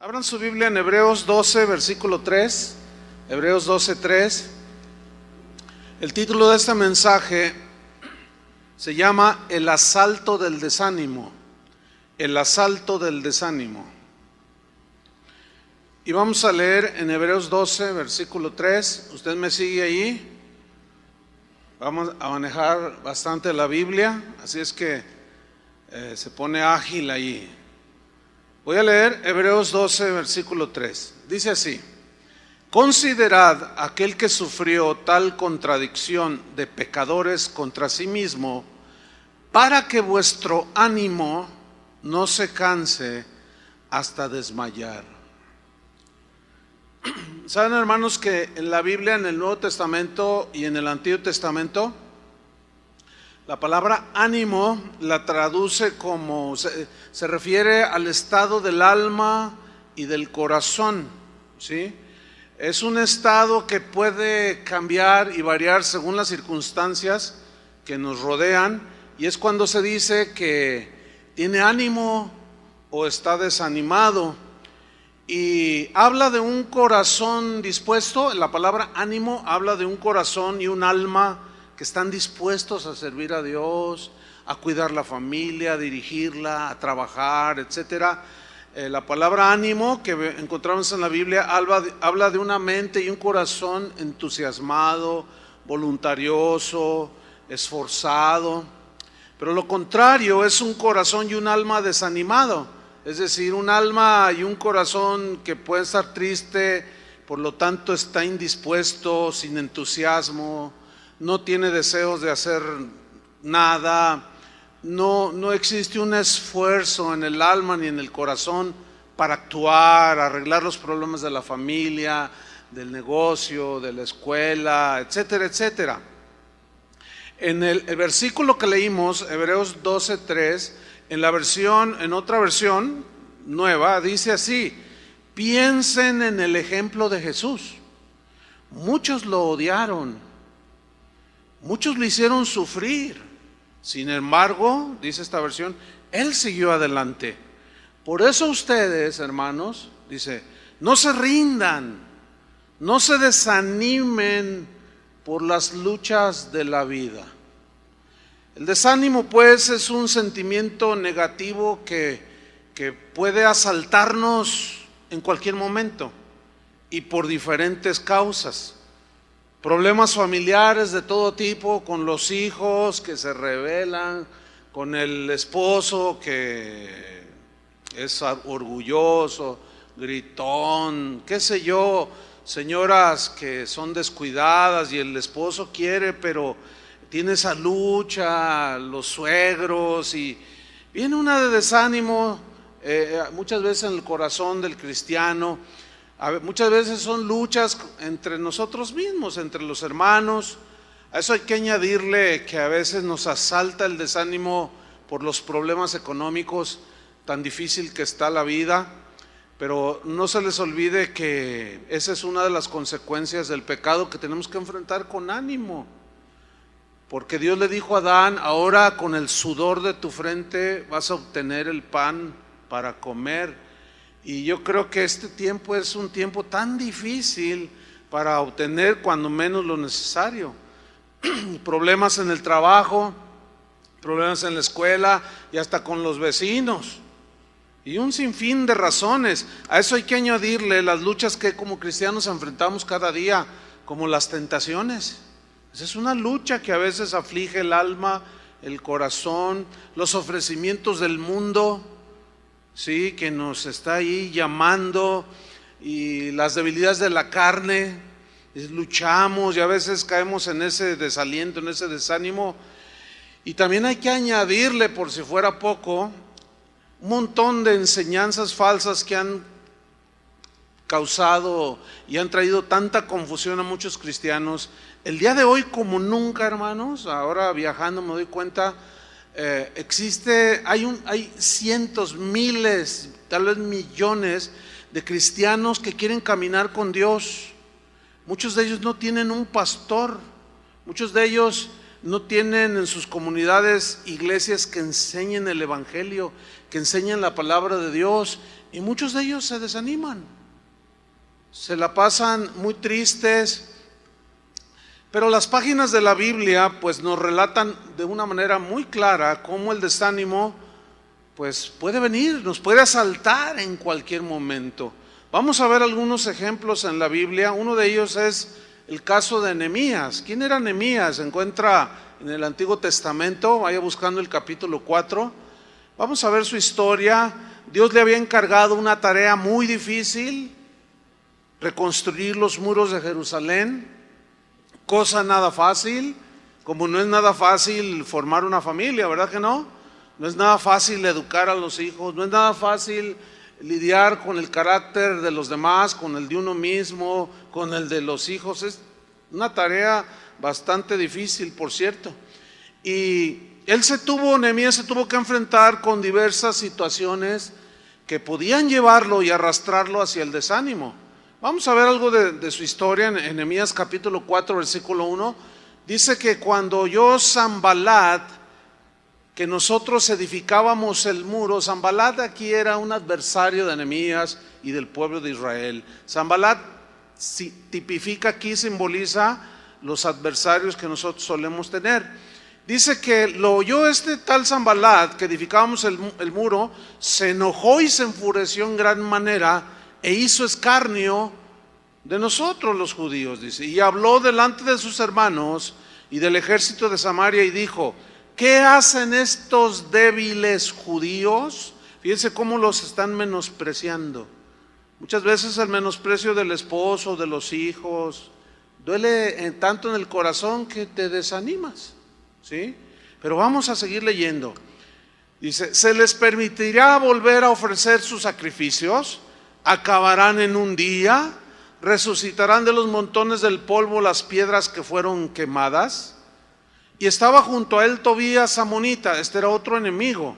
Abran su Biblia en Hebreos 12, versículo 3. Hebreos 12, 3. El título de este mensaje se llama El asalto del desánimo. El asalto del desánimo. Y vamos a leer en Hebreos 12, versículo 3. Usted me sigue ahí. Vamos a manejar bastante la Biblia, así es que se pone ágil ahí. Voy a leer Hebreos 12, versículo 3. Dice así: Considerad aquel que sufrió tal contradicción de pecadores contra sí mismo, para que vuestro ánimo no se canse hasta desmayar. ¿Saben, hermanos, que en la Biblia, en el Nuevo Testamento y en el Antiguo Testamento, la palabra ánimo la traduce como, se refiere al estado del alma y del corazón, ¿sí? Es un estado que puede cambiar y variar según las circunstancias que nos rodean, y es cuando se dice que tiene ánimo o está desanimado. Y habla de un corazón dispuesto. La palabra ánimo habla de un corazón y un alma que están dispuestos a servir a Dios, a cuidar la familia, a dirigirla, a trabajar, etcétera. La palabra ánimo que encontramos en la Biblia habla de una mente y un corazón entusiasmado, voluntarioso, esforzado. Pero lo contrario es un corazón y un alma desanimado. Es decir, un alma y un corazón que puede estar triste, por lo tanto está indispuesto, sin entusiasmo, no tiene deseos de hacer nada, no existe un esfuerzo en el alma ni en el corazón para actuar, arreglar los problemas de la familia, del negocio, de la escuela, etcétera, etcétera. En el versículo que leímos, Hebreos 12:3, en otra versión nueva, dice así: piensen en el ejemplo de Jesús. Muchos lo odiaron, muchos lo hicieron sufrir. Sin embargo, dice esta versión, Él siguió adelante. Por eso ustedes, hermanos, dice, no se rindan, no se desanimen por las luchas de la vida. El desánimo, pues, es un sentimiento negativo que puede asaltarnos en cualquier momento y por diferentes causas. Problemas familiares de todo tipo, con los hijos que se rebelan, con el esposo que es orgulloso, gritón, qué sé yo, señoras que son descuidadas y el esposo quiere, pero tiene esa lucha, los suegros, y viene una de desánimo muchas veces en el corazón del cristiano. Muchas veces son luchas entre nosotros mismos, entre los hermanos. A eso hay que añadirle que a veces nos asalta el desánimo por los problemas económicos, tan difícil que está la vida. Pero no se les olvide que esa es una de las consecuencias del pecado que tenemos que enfrentar con ánimo. Porque Dios le dijo a Adán: ahora con el sudor de tu frente vas a obtener el pan para comer. Y yo creo que este tiempo es un tiempo tan difícil para obtener cuando menos lo necesario. Problemas en el trabajo, problemas en la escuela y hasta con los vecinos. Y un sinfín de razones. A eso hay que añadirle las luchas que como cristianos enfrentamos cada día, como las tentaciones. Esa es una lucha que a veces aflige el alma, el corazón, los ofrecimientos del mundo, sí, que nos está ahí llamando, y las debilidades de la carne. Luchamos y a veces caemos en ese desaliento, en ese desánimo. Y también hay que añadirle, por si fuera poco, un montón de enseñanzas falsas que han causado y han traído tanta confusión a muchos cristianos. El día de hoy, como nunca, hermanos, ahora viajando me doy cuenta, hay cientos, miles, tal vez millones de cristianos que quieren caminar con Dios. Muchos de ellos no tienen un pastor, muchos de ellos no tienen en sus comunidades iglesias que enseñen el evangelio, que enseñen la palabra de Dios, Y muchos de ellos se desaniman, se la pasan muy tristes. Pero las páginas de la Biblia pues nos relatan de una manera muy clara cómo el desánimo pues puede venir, nos puede asaltar en cualquier momento. Vamos a ver algunos ejemplos en la Biblia. Uno de ellos es el caso de Nehemías. ¿Quién era Nehemías? Se encuentra en el Antiguo Testamento, vaya buscando el capítulo 4. Vamos a ver su historia. Dios le había encargado una tarea muy difícil, reconstruir los muros de Jerusalén. Cosa nada fácil, como no es nada fácil formar una familia, ¿verdad que no? No es nada fácil educar a los hijos, no es nada fácil lidiar con el carácter de los demás, con el de uno mismo, con el de los hijos. Es una tarea bastante difícil, por cierto. Y Nehemías se tuvo que enfrentar con diversas situaciones que podían llevarlo y arrastrarlo hacia el desánimo. Vamos a ver algo de su historia en Nehemías capítulo 4, versículo 1. Dice que cuando oyó Sanbalat que nosotros edificábamos el muro, Sanbalat aquí era un adversario de Nehemías y del pueblo de Israel. Sanbalat tipifica aquí, simboliza los adversarios que nosotros solemos tener. Dice que lo oyó este tal Sanbalat, que edificábamos el muro, se enojó y se enfureció en gran manera e hizo escarnio de nosotros los judíos, dice, y habló delante de sus hermanos y del ejército de Samaria y dijo: ¿qué hacen estos débiles judíos? Fíjense cómo los están menospreciando. Muchas veces el menosprecio del esposo, de los hijos, duele tanto en el corazón que te desanimas, ¿sí? Pero vamos a seguir leyendo. Dice: ¿se les permitirá volver a ofrecer sus sacrificios? ¿Acabarán en un día? ¿Resucitarán de los montones del polvo las piedras que fueron quemadas? Y estaba junto a él Tobías amonita, este era otro enemigo,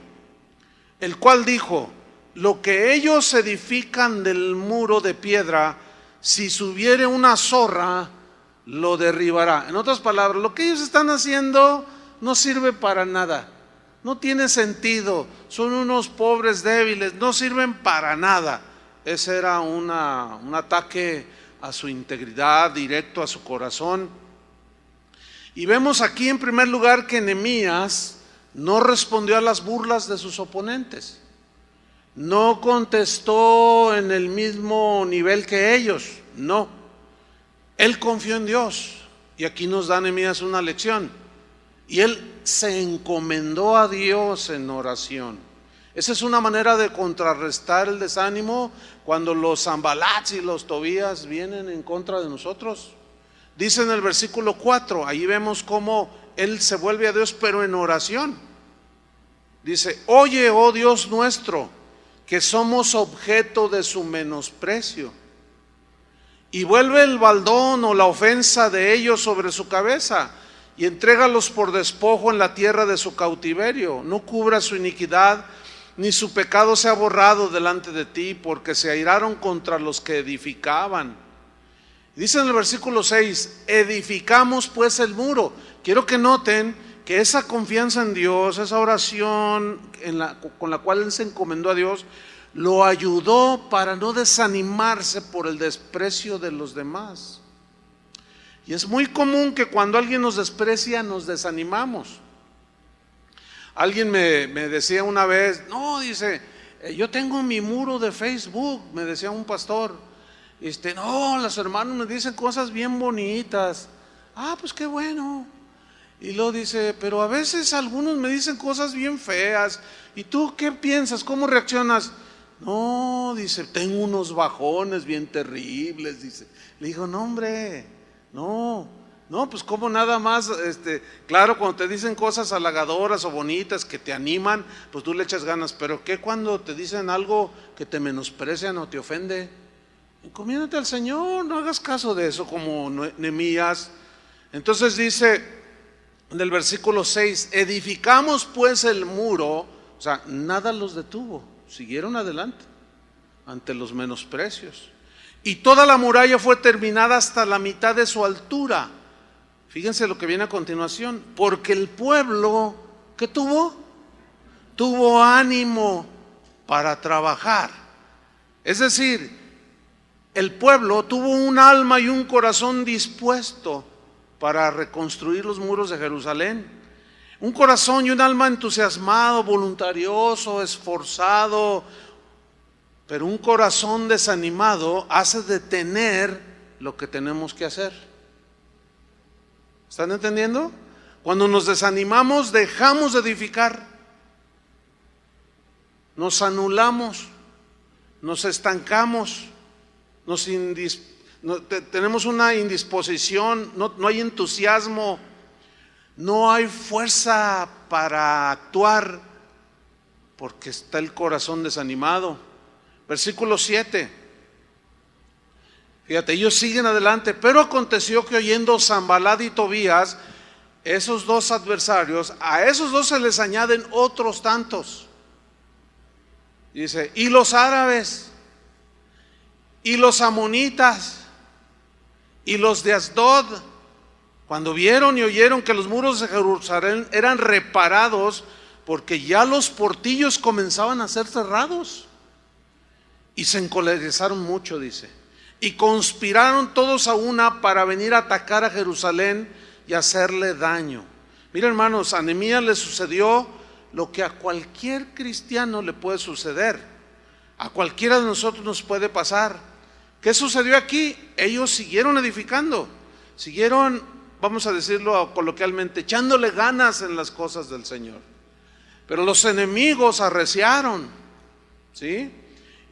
el cual dijo: lo que ellos edifican del muro de piedra, si subiere una zorra, lo derribará. En otras palabras, lo que ellos están haciendo no sirve para nada, no tiene sentido, son unos pobres débiles, no sirven para nada. Ese era un ataque a su integridad, directo a su corazón. Y vemos aquí en primer lugar que Nehemías no respondió a las burlas de sus oponentes, no contestó en el mismo nivel que ellos, no. Él confió en Dios, y aquí nos da Nehemías una lección, y él se encomendó a Dios en oración. Esa es una manera de contrarrestar el desánimo cuando los Sanbalats y los Tobías vienen en contra de nosotros. Dice en el versículo 4, ahí vemos cómo él se vuelve a Dios, pero en oración. Dice: oye, oh Dios nuestro, que somos objeto de su menosprecio, y vuelve el baldón o la ofensa de ellos sobre su cabeza, y entrégalos por despojo en la tierra de su cautiverio. No cubra su iniquidad, ni su pecado sea borrado delante de ti, porque se airaron contra los que edificaban. Dice en el versículo 6: edificamos pues el muro. Quiero que noten que esa confianza en Dios, esa oración con la cual él se encomendó a Dios, lo ayudó para no desanimarse por el desprecio de los demás. Y es muy común que cuando alguien nos desprecia nos desanimamos. Alguien me decía una vez, no, dice, yo tengo mi muro de Facebook, me decía un pastor, no, los hermanos me dicen cosas bien bonitas. Ah, pues qué bueno. Y luego dice, pero a veces algunos me dicen cosas bien feas. ¿Y tú qué piensas? ¿Cómo reaccionas? No, dice, tengo unos bajones bien terribles, dice. Le digo, no hombre, no, pues como nada más, claro, cuando te dicen cosas halagadoras o bonitas que te animan, pues tú le echas ganas, pero ¿qué cuando te dicen algo que te menosprecian o te ofende? Encomiéndate al Señor, no hagas caso de eso como Nehemías. Entonces dice en el versículo 6, edificamos pues el muro, o sea, nada los detuvo, siguieron adelante ante los menosprecios. Y toda la muralla fue terminada hasta la mitad de su altura. Fíjense lo que viene a continuación, porque el pueblo, ¿qué tuvo? Tuvo ánimo para trabajar. Es decir, el pueblo tuvo un alma y un corazón dispuesto para reconstruir los muros de Jerusalén. Un corazón y un alma entusiasmado, voluntarioso, esforzado, pero un corazón desanimado hace detener lo que tenemos que hacer. ¿Están entendiendo? Cuando nos desanimamos, dejamos de edificar, nos anulamos, nos estancamos, tenemos una indisposición, no hay entusiasmo, no hay fuerza para actuar, porque está el corazón desanimado. Versículo 7. Fíjate, ellos siguen adelante. Pero aconteció que oyendo Sanbalat y Tobías, esos dos adversarios, a esos dos se les añaden otros tantos. Dice, y los árabes, y los amonitas, y los de Asdod, cuando vieron y oyeron que los muros de Jerusalén eran reparados, porque ya los portillos comenzaban a ser cerrados, y se encolerizaron mucho, dice, y conspiraron todos a una para venir a atacar a Jerusalén y hacerle daño. Mira, hermanos, a Nehemías le sucedió lo que a cualquier cristiano le puede suceder, a cualquiera de nosotros nos puede pasar. ¿Qué sucedió aquí? Ellos siguieron edificando, siguieron, vamos a decirlo coloquialmente, echándole ganas en las cosas del Señor. Pero los enemigos arreciaron, ¿sí?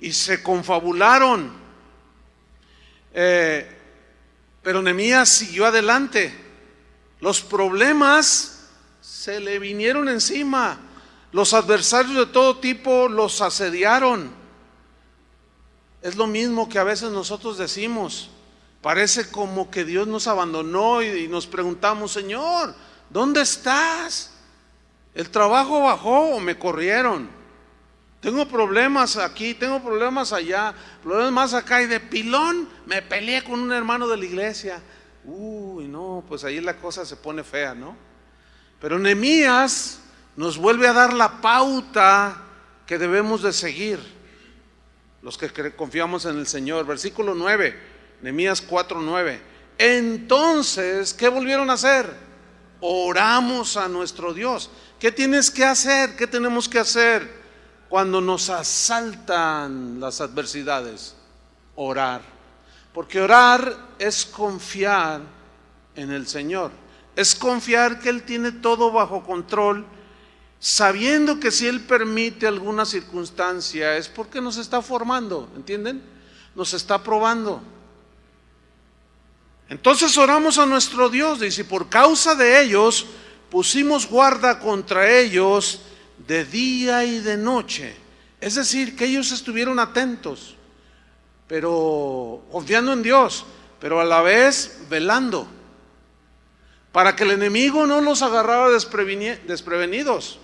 Y se confabularon. Pero Nehemías siguió adelante. Los problemas se le vinieron encima. Los adversarios de todo tipo los asediaron. Es lo mismo que a veces nosotros decimos. Parece como que Dios nos abandonó y nos preguntamos, Señor, ¿dónde estás? ¿El trabajo bajó o me corrieron? Tengo problemas aquí, tengo problemas allá, problemas acá, y de pilón me peleé con un hermano de la iglesia. Uy, no, pues ahí la cosa se pone fea, ¿no? Pero Nehemías nos vuelve a dar la pauta que debemos de seguir, los que confiamos en el Señor. Versículo 9, Nehemías 4:9. Entonces, ¿qué volvieron a hacer? Oramos a nuestro Dios. ¿Qué tienes que hacer? ¿Qué tenemos que hacer cuando nos asaltan las adversidades? Orar. Porque orar es confiar en el Señor. Es confiar que Él tiene todo bajo control, sabiendo que si Él permite alguna circunstancia es porque nos está formando, ¿entienden? Nos está probando. Entonces oramos a nuestro Dios, dice, por causa de ellos pusimos guarda contra ellos de día y de noche. Es decir, que ellos estuvieron atentos, pero confiando en Dios, pero a la vez velando, para que el enemigo no los agarrara desprevenidos.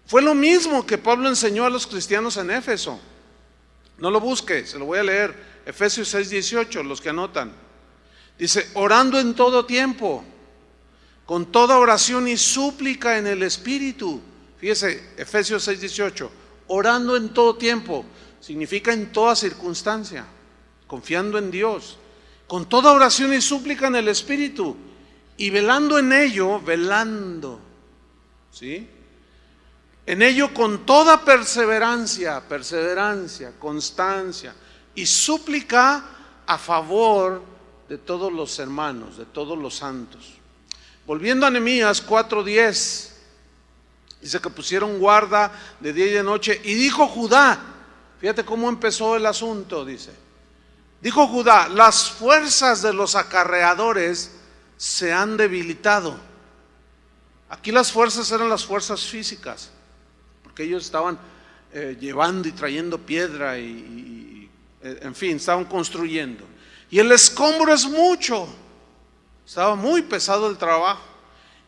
Fue lo mismo que Pablo enseñó a los cristianos en Éfeso. No lo busque, se lo voy a leer. Efesios 6:18, los que anotan. Dice, orando en todo tiempo, con toda oración y súplica en el Espíritu. Fíjese, Efesios 6:18, orando en todo tiempo, significa en toda circunstancia, confiando en Dios, con toda oración y súplica en el Espíritu, y velando en ello, ¿sí? En ello con toda perseverancia, constancia y súplica a favor de todos los hermanos, de todos los santos. Volviendo a Nehemías 4:10, dice que pusieron guarda de día y de noche. Y dijo Judá, fíjate cómo empezó el asunto, dice. Dijo Judá, las fuerzas de los acarreadores se han debilitado. Aquí las fuerzas eran las fuerzas físicas, porque ellos estaban llevando y trayendo piedra y en fin, estaban construyendo. Y el escombro es mucho. Estaba muy pesado el trabajo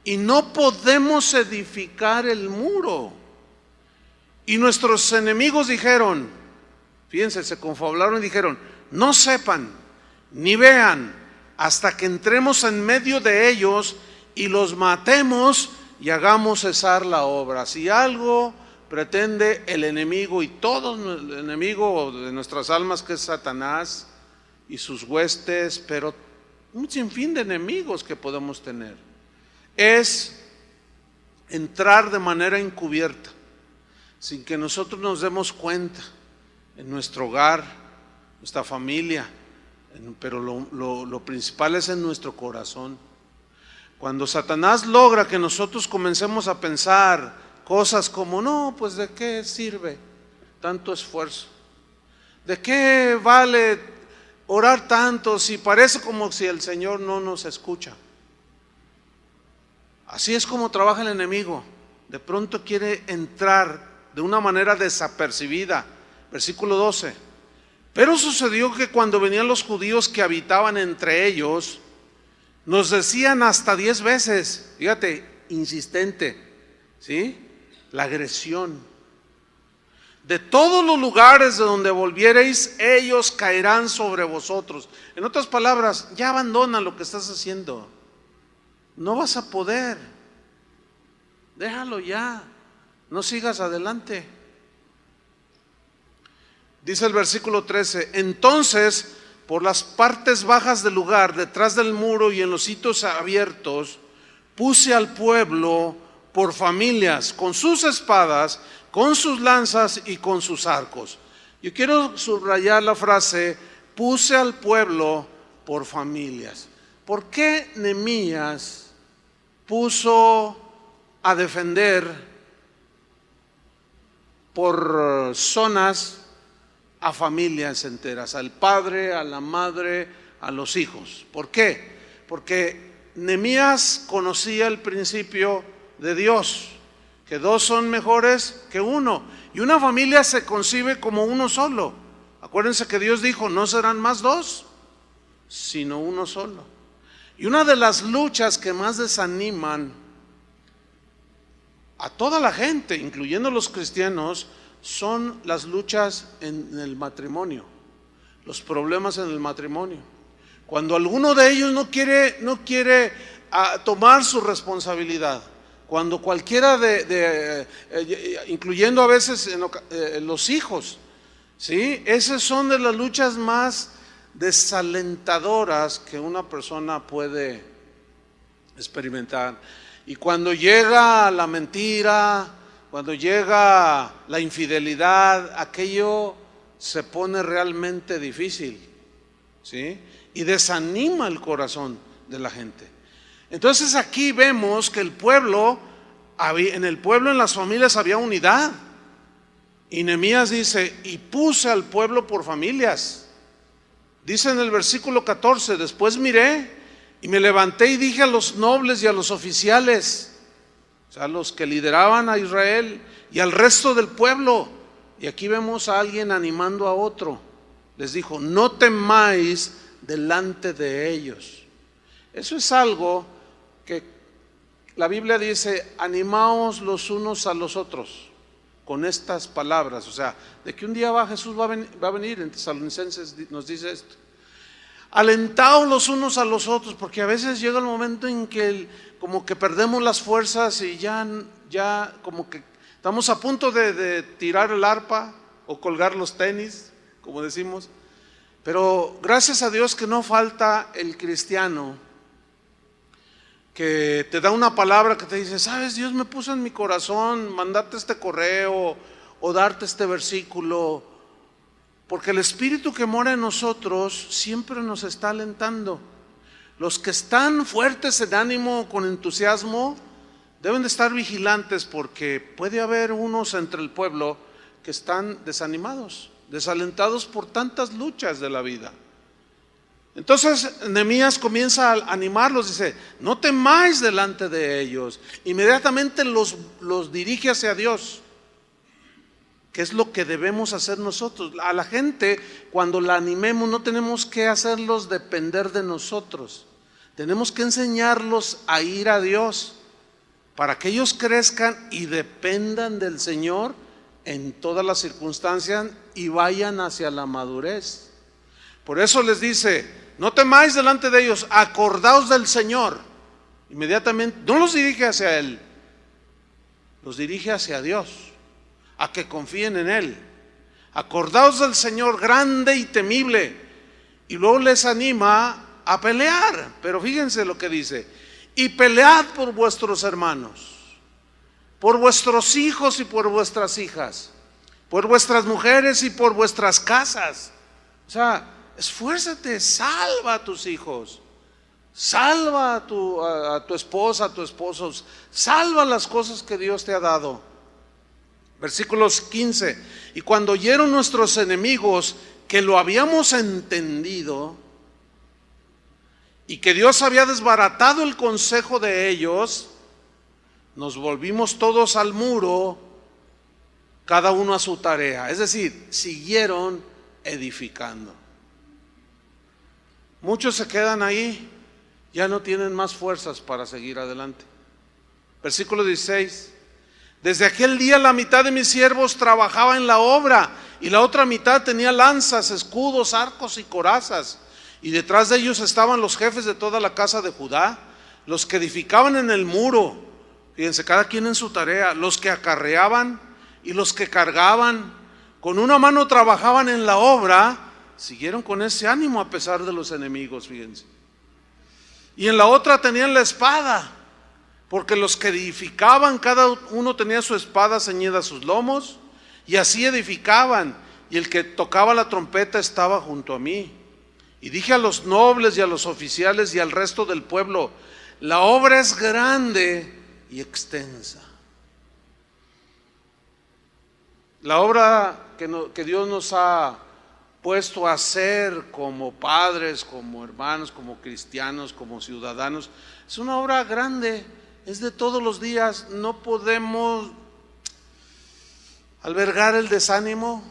y no podemos edificar el muro. Y nuestros enemigos dijeron, fíjense, se confabularon y dijeron, no sepan ni vean hasta que entremos en medio de ellos y los matemos y hagamos cesar la obra. Si algo pretende el enemigo y todo el enemigo de nuestras almas, que es Satanás y sus huestes, pero un sinfín de enemigos que podemos tener, es entrar de manera encubierta, sin que nosotros nos demos cuenta, en nuestro hogar, nuestra familia, pero lo principal es en nuestro corazón. Cuando Satanás logra que nosotros comencemos a pensar cosas como, no, pues ¿de qué sirve tanto esfuerzo? ¿De qué vale orar tanto si parece como si el Señor no nos escucha? Así es como trabaja el enemigo. De pronto quiere entrar de una manera desapercibida. Versículo 12. Pero sucedió que cuando venían los judíos que habitaban entre ellos, nos decían hasta 10 veces, fíjate, insistente, ¿sí? La agresión. De todos los lugares de donde volviereis, ellos caerán sobre vosotros. En otras palabras, ya abandona lo que estás haciendo. No vas a poder. Déjalo ya. No sigas adelante. Dice el versículo 13, entonces, por las partes bajas del lugar, detrás del muro y en los sitios abiertos, puse al pueblo por familias, con sus espadas, con sus lanzas y con sus arcos. Yo quiero subrayar la frase, puse al pueblo por familias. ¿Por qué Nehemías puso a defender por zonas a familias enteras, al padre, a la madre, a los hijos? ¿Por qué? Porque Nehemías conocía el principio de Dios, que dos son mejores que uno, y una familia se concibe como uno solo. Acuérdense que Dios dijo, no serán más dos, sino uno solo. Y una de las luchas que más desaniman a toda la gente, incluyendo los cristianos, son las luchas en el matrimonio, los problemas en el matrimonio. Cuando alguno de ellos no quiere tomar su responsabilidad, cuando cualquiera incluyendo a veces los hijos, ¿sí? Esas son de las luchas más desalentadoras que una persona puede experimentar. Y cuando llega la mentira, cuando llega la infidelidad, aquello se pone realmente difícil, ¿sí? Y desanima el corazón de la gente. Entonces aquí vemos que en el pueblo, en las familias había unidad. Y Nehemías dice, y puse al pueblo por familias. Dice en el versículo 14, después miré y me levanté y dije a los nobles y a los oficiales, o sea, los que lideraban a Israel y al resto del pueblo. Y aquí vemos a alguien animando a otro. Les dijo, no temáis delante de ellos. Eso es algo que la Biblia dice, animaos los unos a los otros con estas palabras. O sea, de que un día Jesús va a venir, en Tesalonicenses nos dice esto. Alentaos los unos a los otros, porque a veces llega el momento en que como que perdemos las fuerzas y ya como que estamos a punto de tirar el arpa o colgar los tenis, como decimos. Pero gracias a Dios que no falta el cristiano que te da una palabra que te dice, sabes, Dios me puso en mi corazón mandarte este correo o darte este versículo, porque el Espíritu que mora en nosotros siempre nos está alentando. Los que están fuertes en ánimo, con entusiasmo, deben de estar vigilantes, porque puede haber unos entre el pueblo que están desanimados, desalentados por tantas luchas de la vida. Entonces Nehemías comienza a animarlos, dice, no temáis delante de ellos. Inmediatamente los dirige hacia Dios, que es lo que debemos hacer nosotros. A la gente, cuando la animemos, no tenemos que hacerlos depender de nosotros. Tenemos que enseñarlos a ir a Dios, para que ellos crezcan y dependan del Señor en todas las circunstancias y vayan hacia la madurez. Por eso les dice, no temáis delante de ellos, acordaos del Señor. Inmediatamente, no los dirige hacia Él, los dirige hacia Dios. a que confíen en Él. Acordaos del Señor grande y temible. Y luego les anima a pelear. Pero fíjense lo que dice: y pelead por vuestros hermanos, por vuestros hijos y por vuestras hijas, por vuestras mujeres y por vuestras casas. O sea, esfuérzate, salva a tus hijos, salva a tu esposa, a tu esposo, salva las cosas que Dios te ha dado. Versículos 15: y cuando oyeron nuestros enemigos que lo habíamos entendido y que Dios había desbaratado el consejo de ellos, nos volvimos todos al muro, cada uno a su tarea. Es decir, siguieron edificando. Muchos se quedan ahí, ya no tienen más fuerzas para seguir adelante. Versículo 16: desde aquel día la mitad de mis siervos trabajaba en la obra y la otra mitad tenía lanzas, escudos, arcos y corazas. Y detrás de ellos estaban los jefes de toda la casa de Judá, los que edificaban en el muro. Fíjense, cada quien en su tarea. Los que acarreaban y los que cargaban, con una mano trabajaban en la obra. Siguieron con ese ánimo a pesar de los enemigos, fíjense. Y en la otra tenían la espada, porque los que edificaban, cada uno tenía su espada ceñida a sus lomos, y así edificaban. Y el que tocaba la trompeta estaba junto a mí. Y dije a los nobles y a los oficiales y al resto del pueblo: la obra es grande y extensa. La obra que Dios nos ha puesto a hacer como padres, como hermanos, como cristianos, como ciudadanos, es una obra grande, es de todos los días. No podemos albergar el desánimo,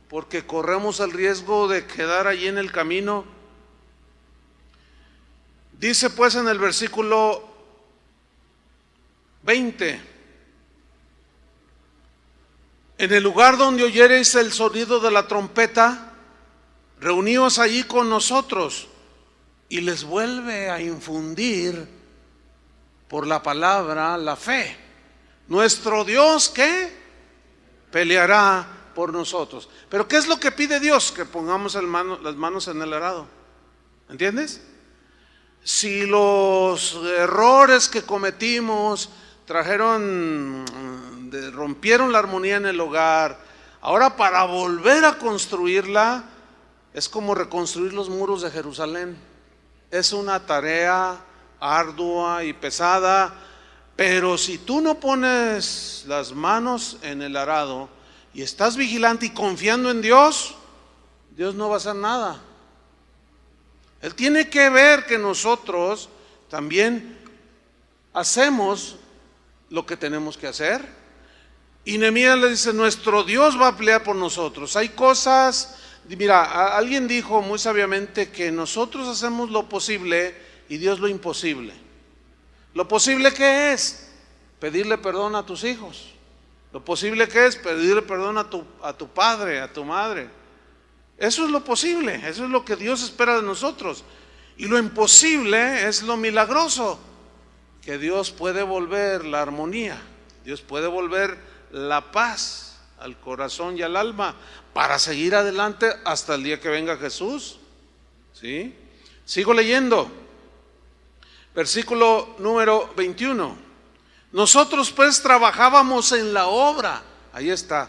porque corremos el riesgo de quedar allí en el camino. Dice pues en el versículo 20: en el lugar donde oyereis el sonido de la trompeta, reuníos allí con nosotros. Y les vuelve a infundir por la palabra la fe. Nuestro Dios, ¿qué? Peleará por nosotros. Pero ¿qué es lo que pide Dios? Que pongamos las manos en el arado. ¿Entiendes? Si los errores que cometimos rompieron la armonía en el hogar, ahora para volver a construirla es como reconstruir los muros de Jerusalén. Es una tarea ardua y pesada, pero si tú no pones las manos en el arado y estás vigilante y confiando en Dios, Dios no va a hacer nada. Él tiene que ver que nosotros también hacemos lo que tenemos que hacer. Y Nehemías le dice: nuestro Dios va a pelear por nosotros. Hay cosas, mira, alguien dijo muy sabiamente que nosotros hacemos lo posible y Dios lo imposible. Lo posible que es pedirle perdón a tus hijos. Lo posible que es pedirle perdón a tu padre, a tu madre. Eso es lo posible, eso es lo que Dios espera de nosotros. Y lo imposible es lo milagroso, que Dios puede volver la armonía, Dios puede volver la paz al corazón y al alma para seguir adelante hasta el día que venga Jesús. ¿Sí? Sigo leyendo. Versículo número 21. Nosotros pues trabajábamos en la obra, ahí está,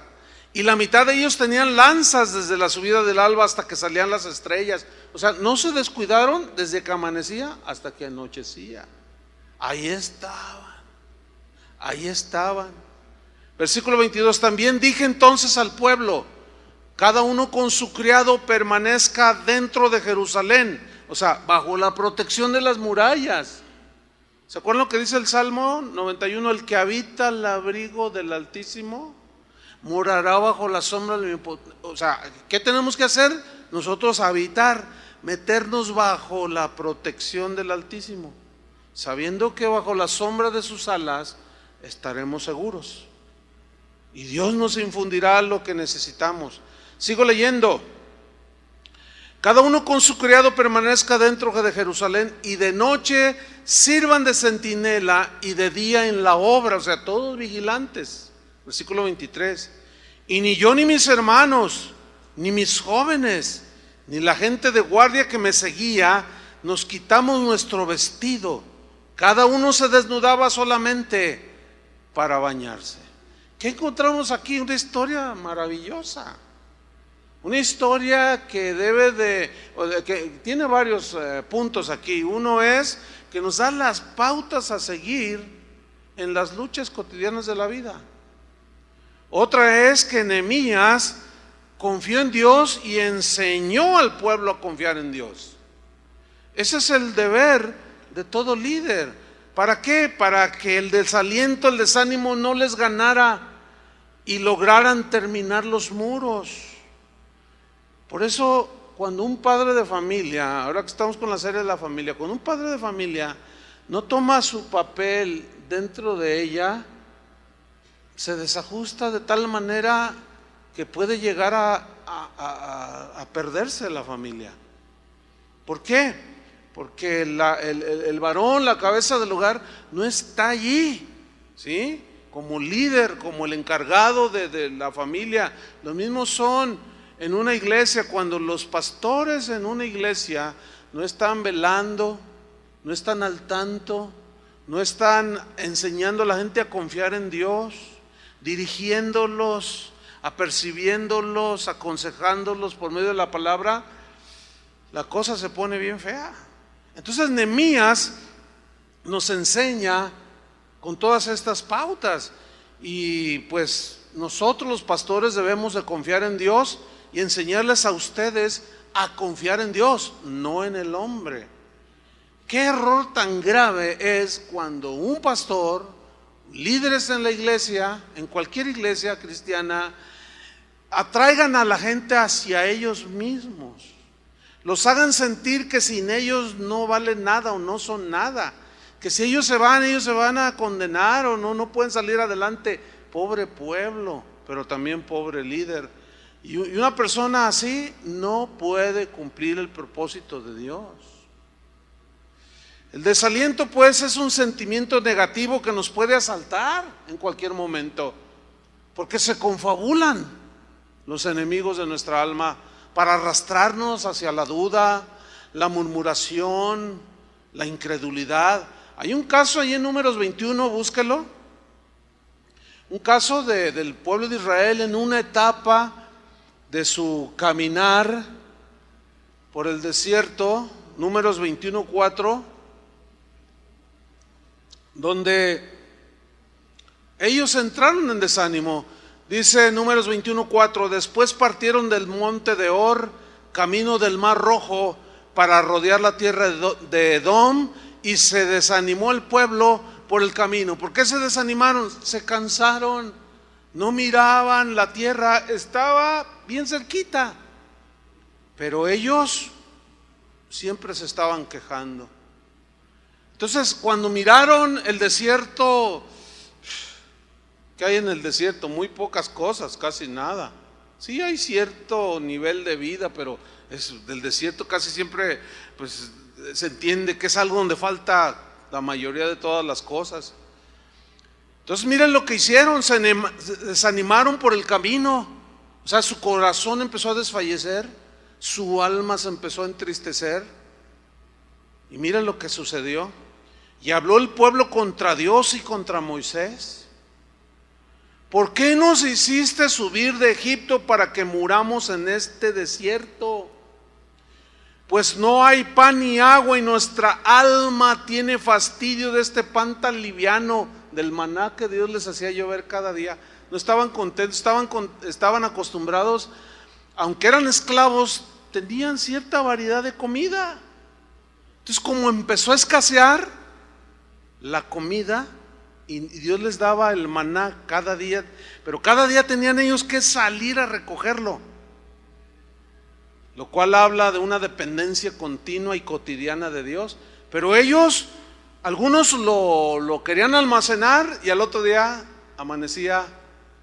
y la mitad de ellos tenían lanzas desde la subida del alba hasta que salían las estrellas. O sea, no se descuidaron desde que amanecía hasta que anochecía. Ahí estaban. Versículo 22, también dije entonces al pueblo: cada uno con su criado permanezca dentro de Jerusalén, o sea, bajo la protección de las murallas. ¿Se acuerdan lo que dice el Salmo 91? El que habita al abrigo del Altísimo morará bajo la sombra del Omnipotente. O sea, ¿qué tenemos que hacer? Nosotros habitar, meternos bajo la protección del Altísimo, sabiendo que bajo la sombra de sus alas estaremos seguros. Y Dios nos infundirá lo que necesitamos. Sigo leyendo. Cada uno con su criado permanezca dentro de Jerusalén, y de noche sirvan de centinela y de día en la obra. O sea, todos vigilantes. Versículo 23. Y ni yo ni mis hermanos, ni mis jóvenes, ni la gente de guardia que me seguía, nos quitamos nuestro vestido. Cada uno se desnudaba solamente para bañarse. ¿Qué encontramos aquí? Una historia maravillosa. Una historia que que tiene varios puntos aquí. Uno es que nos da las pautas a seguir en las luchas cotidianas de la vida. Otra es que Nehemías confió en Dios y enseñó al pueblo a confiar en Dios. Ese es el deber de todo líder. ¿Para qué? Para que el desaliento, el desánimo no les ganara y lograran terminar los muros. Por eso, cuando un padre de familia, ahora que estamos con la serie de la familia, cuando un padre de familia no toma su papel dentro de ella, se desajusta de tal manera que puede llegar a perderse la familia. ¿Por qué? Porque el varón, la cabeza del hogar, no está allí, ¿sí? Como líder, como el encargado de la familia. Lo mismo son en una iglesia, cuando los pastores en una iglesia no están velando, no están al tanto, no están enseñando a la gente a confiar en Dios, dirigiéndolos, apercibiéndolos, aconsejándolos por medio de la palabra, la cosa se pone bien fea. Entonces Nehemías nos enseña con todas estas pautas, y pues nosotros los pastores debemos de confiar en Dios y enseñarles a ustedes a confiar en Dios, no en el hombre. Qué error tan grave es cuando un pastor, líderes en la iglesia, en cualquier iglesia cristiana, atraigan a la gente hacia ellos mismos, los hagan sentir que sin ellos no valen nada o no son nada, que si ellos se van a condenar o no pueden salir adelante. Pobre pueblo, pero también pobre líder. Y una persona así no puede cumplir el propósito de Dios. El desaliento, pues, es un sentimiento negativo que nos puede asaltar en cualquier momento, porque se confabulan los enemigos de nuestra alma para arrastrarnos hacia la duda, la murmuración, la incredulidad. Hay un caso ahí en Números 21, búsquelo. Un caso del pueblo de Israel en una etapa de su caminar por el desierto, Números 21:4, donde ellos entraron en desánimo. Dice Números 21:4: después partieron del monte de Or, camino del Mar Rojo, para rodear la tierra de Edom, y se desanimó el pueblo por el camino. ¿Por qué se desanimaron? Se cansaron, no miraban, la tierra estaba bien cerquita, pero ellos siempre se estaban quejando. Entonces, cuando miraron el desierto, ¿qué hay en el desierto? Muy pocas cosas, casi nada. Sí hay cierto nivel de vida, pero del desierto casi siempre pues se entiende que es algo donde falta la mayoría de todas las cosas. Entonces miren lo que hicieron, se desanimaron por el camino. O sea, su corazón empezó a desfallecer, su alma se empezó a entristecer. Y miren lo que sucedió. Y habló el pueblo contra Dios y contra Moisés: ¿por qué nos hiciste subir de Egipto para que muramos en este desierto? Pues no hay pan ni agua, y nuestra alma tiene fastidio de este pan tan liviano, del maná que Dios les hacía llover cada día. No estaban contentos, estaban acostumbrados, aunque eran esclavos, tenían cierta variedad de comida. Entonces, como empezó a escasear la comida, y Dios les daba el maná cada día, pero cada día tenían ellos que salir a recogerlo, lo cual habla de una dependencia continua y cotidiana de Dios. Pero ellos, algunos lo querían almacenar, y al otro día amanecía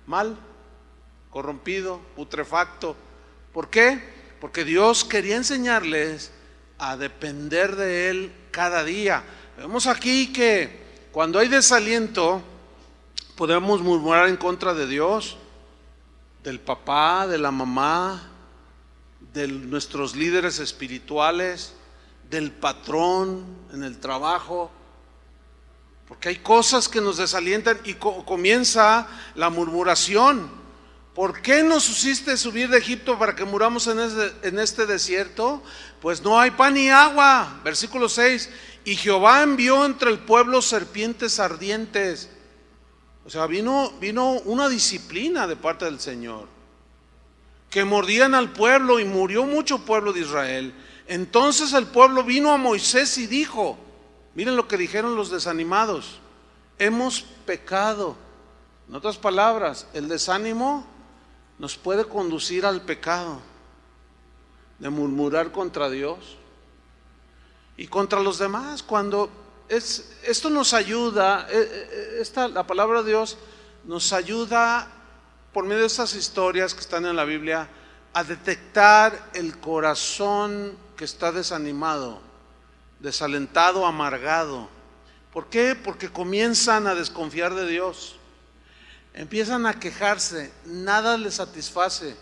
mal, corrompido, putrefacto. ¿Por qué? Porque Dios quería enseñarles a depender de Él cada día. Vemos aquí que cuando hay desaliento, podemos murmurar en contra de Dios, del papá, de la mamá, de nuestros líderes espirituales, del patrón en el trabajo, porque hay cosas que nos desalientan y comienza la murmuración. ¿Por qué nos hiciste subir de Egipto para que muramos en este desierto? Pues no hay pan ni agua. Versículo 6, y Jehová envió entre el pueblo serpientes ardientes. O sea, vino una disciplina de parte del Señor, que mordían al pueblo, y murió mucho pueblo de Israel. Entonces el pueblo vino a Moisés y dijo, miren lo que dijeron los desanimados: hemos pecado. En otras palabras, el desánimo nos puede conducir al pecado de murmurar contra Dios y contra los demás. Cuando esto nos ayuda, la palabra de Dios nos ayuda por medio de estas historias que están en la Biblia a detectar el corazón que está desanimado, desalentado, amargado. ¿Por qué? Porque comienzan a desconfiar de Dios, empiezan a quejarse, nada les satisface,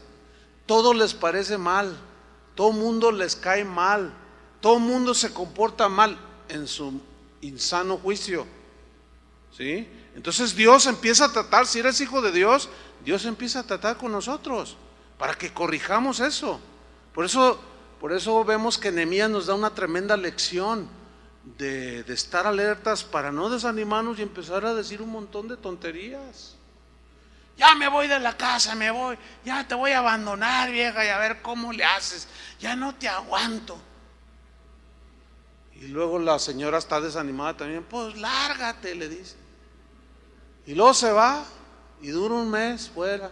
todo les parece mal, todo mundo les cae mal, todo mundo se comporta mal en su insano juicio, ¿sí? Entonces Dios empieza a tratar, si eres hijo de Dios, Dios empieza a tratar con nosotros para que corrijamos eso. Por eso vemos que Nehemías nos da una tremenda lección de estar alertas para no desanimarnos y empezar a decir un montón de tonterías. Ya me voy de la casa, ya te voy a abandonar, vieja, y a ver cómo le haces, ya no te aguanto. Y luego la señora está desanimada también, pues lárgate, le dice. Y luego se va y dura un mes fuera.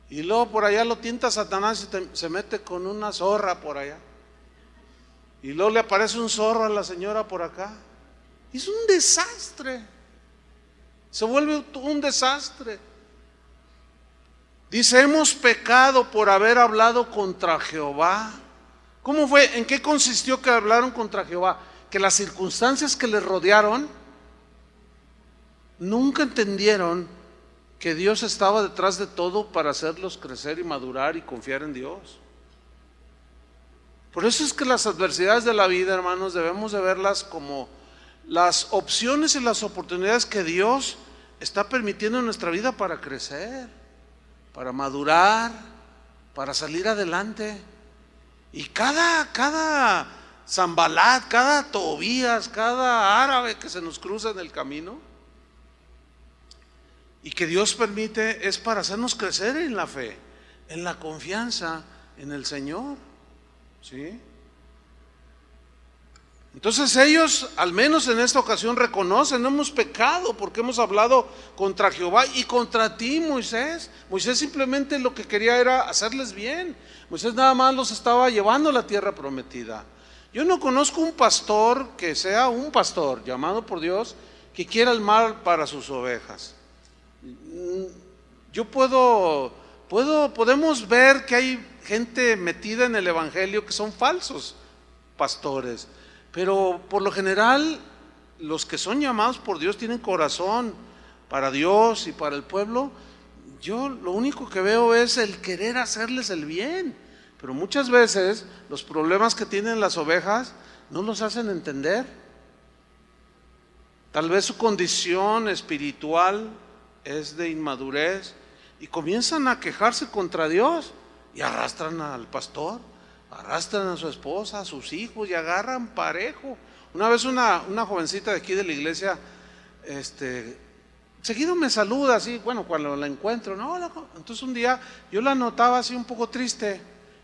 Y luego por allá lo tienta Satanás y se mete con una zorra por allá. Y luego le aparece un zorro a la señora por acá. Es un desastre. Se vuelve un desastre. Dice, hemos pecado por haber hablado contra Jehová. ¿Cómo fue? ¿En qué consistió que hablaron contra Jehová? Que las circunstancias que les rodearon nunca entendieron que Dios estaba detrás de todo para hacerlos crecer y madurar y confiar en Dios. Por eso es que las adversidades de la vida, hermanos, debemos de verlas como las opciones y las oportunidades que Dios está permitiendo en nuestra vida para crecer, para madurar, para salir adelante. Y cada Zambalat, cada Tobías, cada árabe que se nos cruza en el camino y que Dios permite, es para hacernos crecer en la fe, en la confianza en el Señor, ¿sí? Entonces ellos, al menos en esta ocasión, reconocen, no hemos pecado porque hemos hablado contra Jehová y contra ti, Moisés. Moisés simplemente lo que quería era hacerles bien. Moisés nada más los estaba llevando a la tierra prometida. Yo no conozco un pastor que sea un pastor llamado por Dios que quiera el mal para sus ovejas. Podemos ver que hay gente metida en el evangelio que son falsos pastores, pero por lo general los que son llamados por Dios tienen corazón para Dios y para el pueblo. Yo lo único que veo es el querer hacerles el bien, pero muchas veces los problemas que tienen las ovejas no los hacen entender. Tal vez su condición espiritual es de inmadurez y comienzan a quejarse contra Dios y arrastran al pastor, arrastran a su esposa, a sus hijos y agarran parejo. Una vez una jovencita de aquí de la iglesia, seguido me saluda así, bueno, cuando la encuentro, no, entonces un día yo la notaba así un poco triste.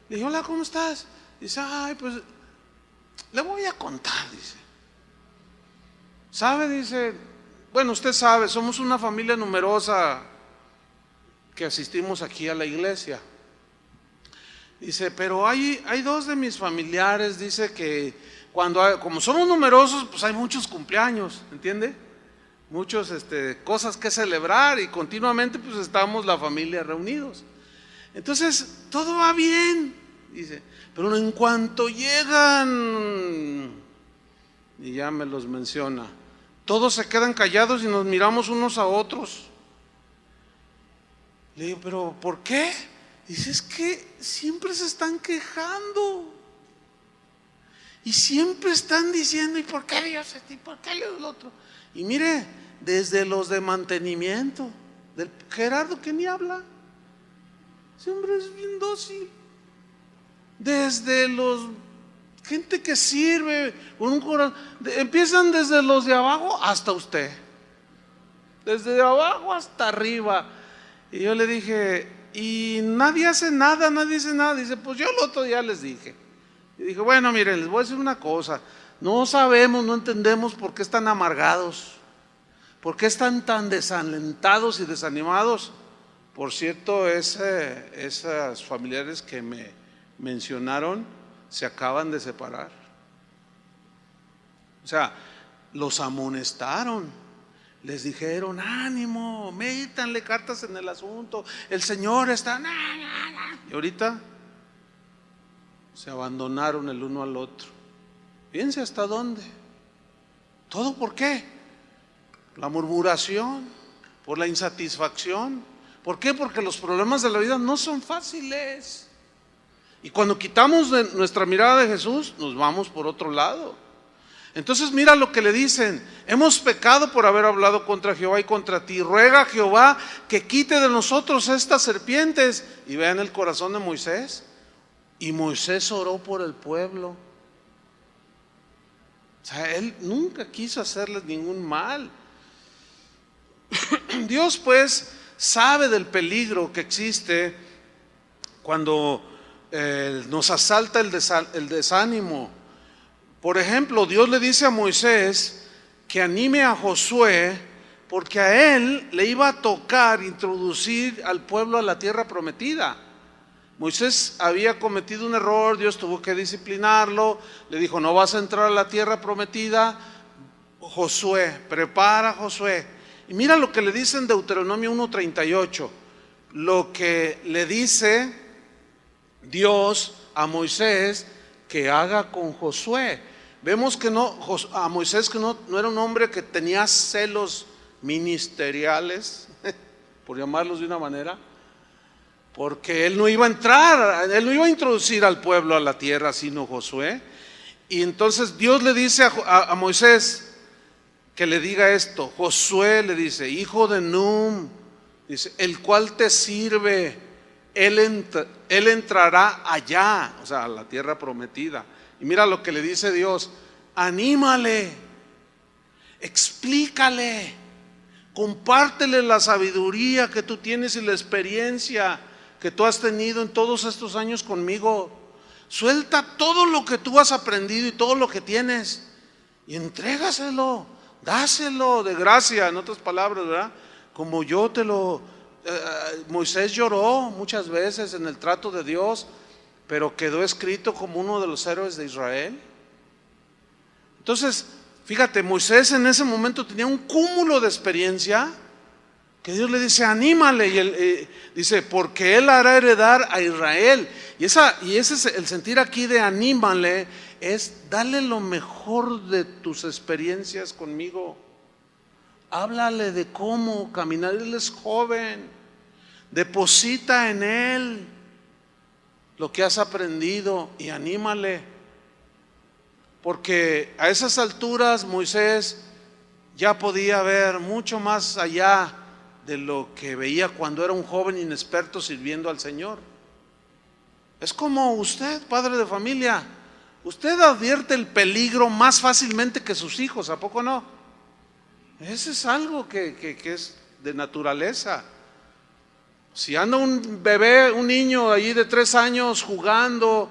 Le dije, hola, ¿cómo estás? Dice, ay, pues le voy a contar, dice. ¿Sabe? Dice, bueno, usted sabe, somos una familia numerosa que asistimos aquí a la iglesia. Dice, pero hay dos de mis familiares, dice que como somos numerosos, pues hay muchos cumpleaños, ¿entiende? Muchos cosas que celebrar y continuamente pues estamos la familia reunidos. Entonces, todo va bien, dice, pero en cuanto llegan, y ya me los menciona, todos se quedan callados y nos miramos unos a otros. Le digo, ¿pero por qué? Dice, es que siempre se están quejando. Y siempre están diciendo, ¿y por qué Dios es? ¿Y por qué el otro? Y mire, desde los de mantenimiento, del Gerardo que ni habla, ese hombre es bien dócil. Desde los gente que sirve con un corazón, empiezan desde los de abajo hasta usted, desde de abajo hasta arriba. Y yo le dije, y nadie hace nada, nadie dice nada. Dice, pues yo el otro día les dije. Y dije, bueno, miren, les voy a decir una cosa. No sabemos, no entendemos por qué están amargados, por qué están tan desalentados y desanimados. Por cierto, esas familiares que me mencionaron se acaban de separar. O sea, los amonestaron, les dijeron, ánimo, métanle cartas en el asunto, el Señor está... Y ahorita se abandonaron el uno al otro. Fíjense hasta dónde. ¿Todo por qué? La murmuración, por la insatisfacción. ¿Por qué? Porque los problemas de la vida no son fáciles. Y cuando quitamos nuestra mirada de Jesús, nos vamos por otro lado. Entonces mira lo que le dicen: hemos pecado por haber hablado contra Jehová y contra ti. Ruega a Jehová que quite de nosotros estas serpientes. Y vean el corazón de Moisés. Y Moisés oró por el pueblo. O sea, él nunca quiso hacerles ningún mal. Dios pues sabe del peligro que existe cuando nos asalta el desánimo. Por ejemplo, Dios le dice a Moisés que anime a Josué, porque a él le iba a tocar introducir al pueblo a la tierra prometida. Moisés había cometido un error, Dios tuvo que disciplinarlo, le dijo, no vas a entrar a la tierra prometida. Josué, prepara Josué. Y mira lo que le dice en Deuteronomio 1:38, lo que le dice Dios a Moisés que haga con Josué. Vemos que a Moisés, que no era un hombre que tenía celos ministeriales, por llamarlos de una manera, porque él no iba a entrar, él no iba a introducir al pueblo a la tierra, sino Josué. Y entonces Dios le dice a Moisés que le diga esto. Josué le dice, hijo de Num, dice, el cual te sirve, él entrará allá, o sea, a la tierra prometida. Y mira lo que le dice Dios: anímale, explícale, compártele la sabiduría que tú tienes y la experiencia que tú has tenido en todos estos años conmigo. Suelta todo lo que tú has aprendido y todo lo que tienes y entrégaselo, dáselo de gracia, en otras palabras, ¿verdad? Como yo te lo... Moisés lloró muchas veces en el trato de Dios, pero quedó escrito como uno de los héroes de Israel. Entonces, fíjate, Moisés en ese momento tenía un cúmulo de experiencia que Dios le dice, anímale, y él dice, porque él hará heredar a Israel. Y ese es el sentir aquí de anímale, es dale lo mejor de tus experiencias conmigo. Háblale de cómo caminar, él es joven, deposita en él lo que has aprendido y anímale. Porque a esas alturas Moisés ya podía ver mucho más allá de lo que veía cuando era un joven inexperto sirviendo al Señor. Es como usted, padre de familia, usted advierte el peligro más fácilmente que sus hijos, ¿a poco no? Ese es algo que es de naturaleza. Si anda un bebé, un niño allí de 3 años jugando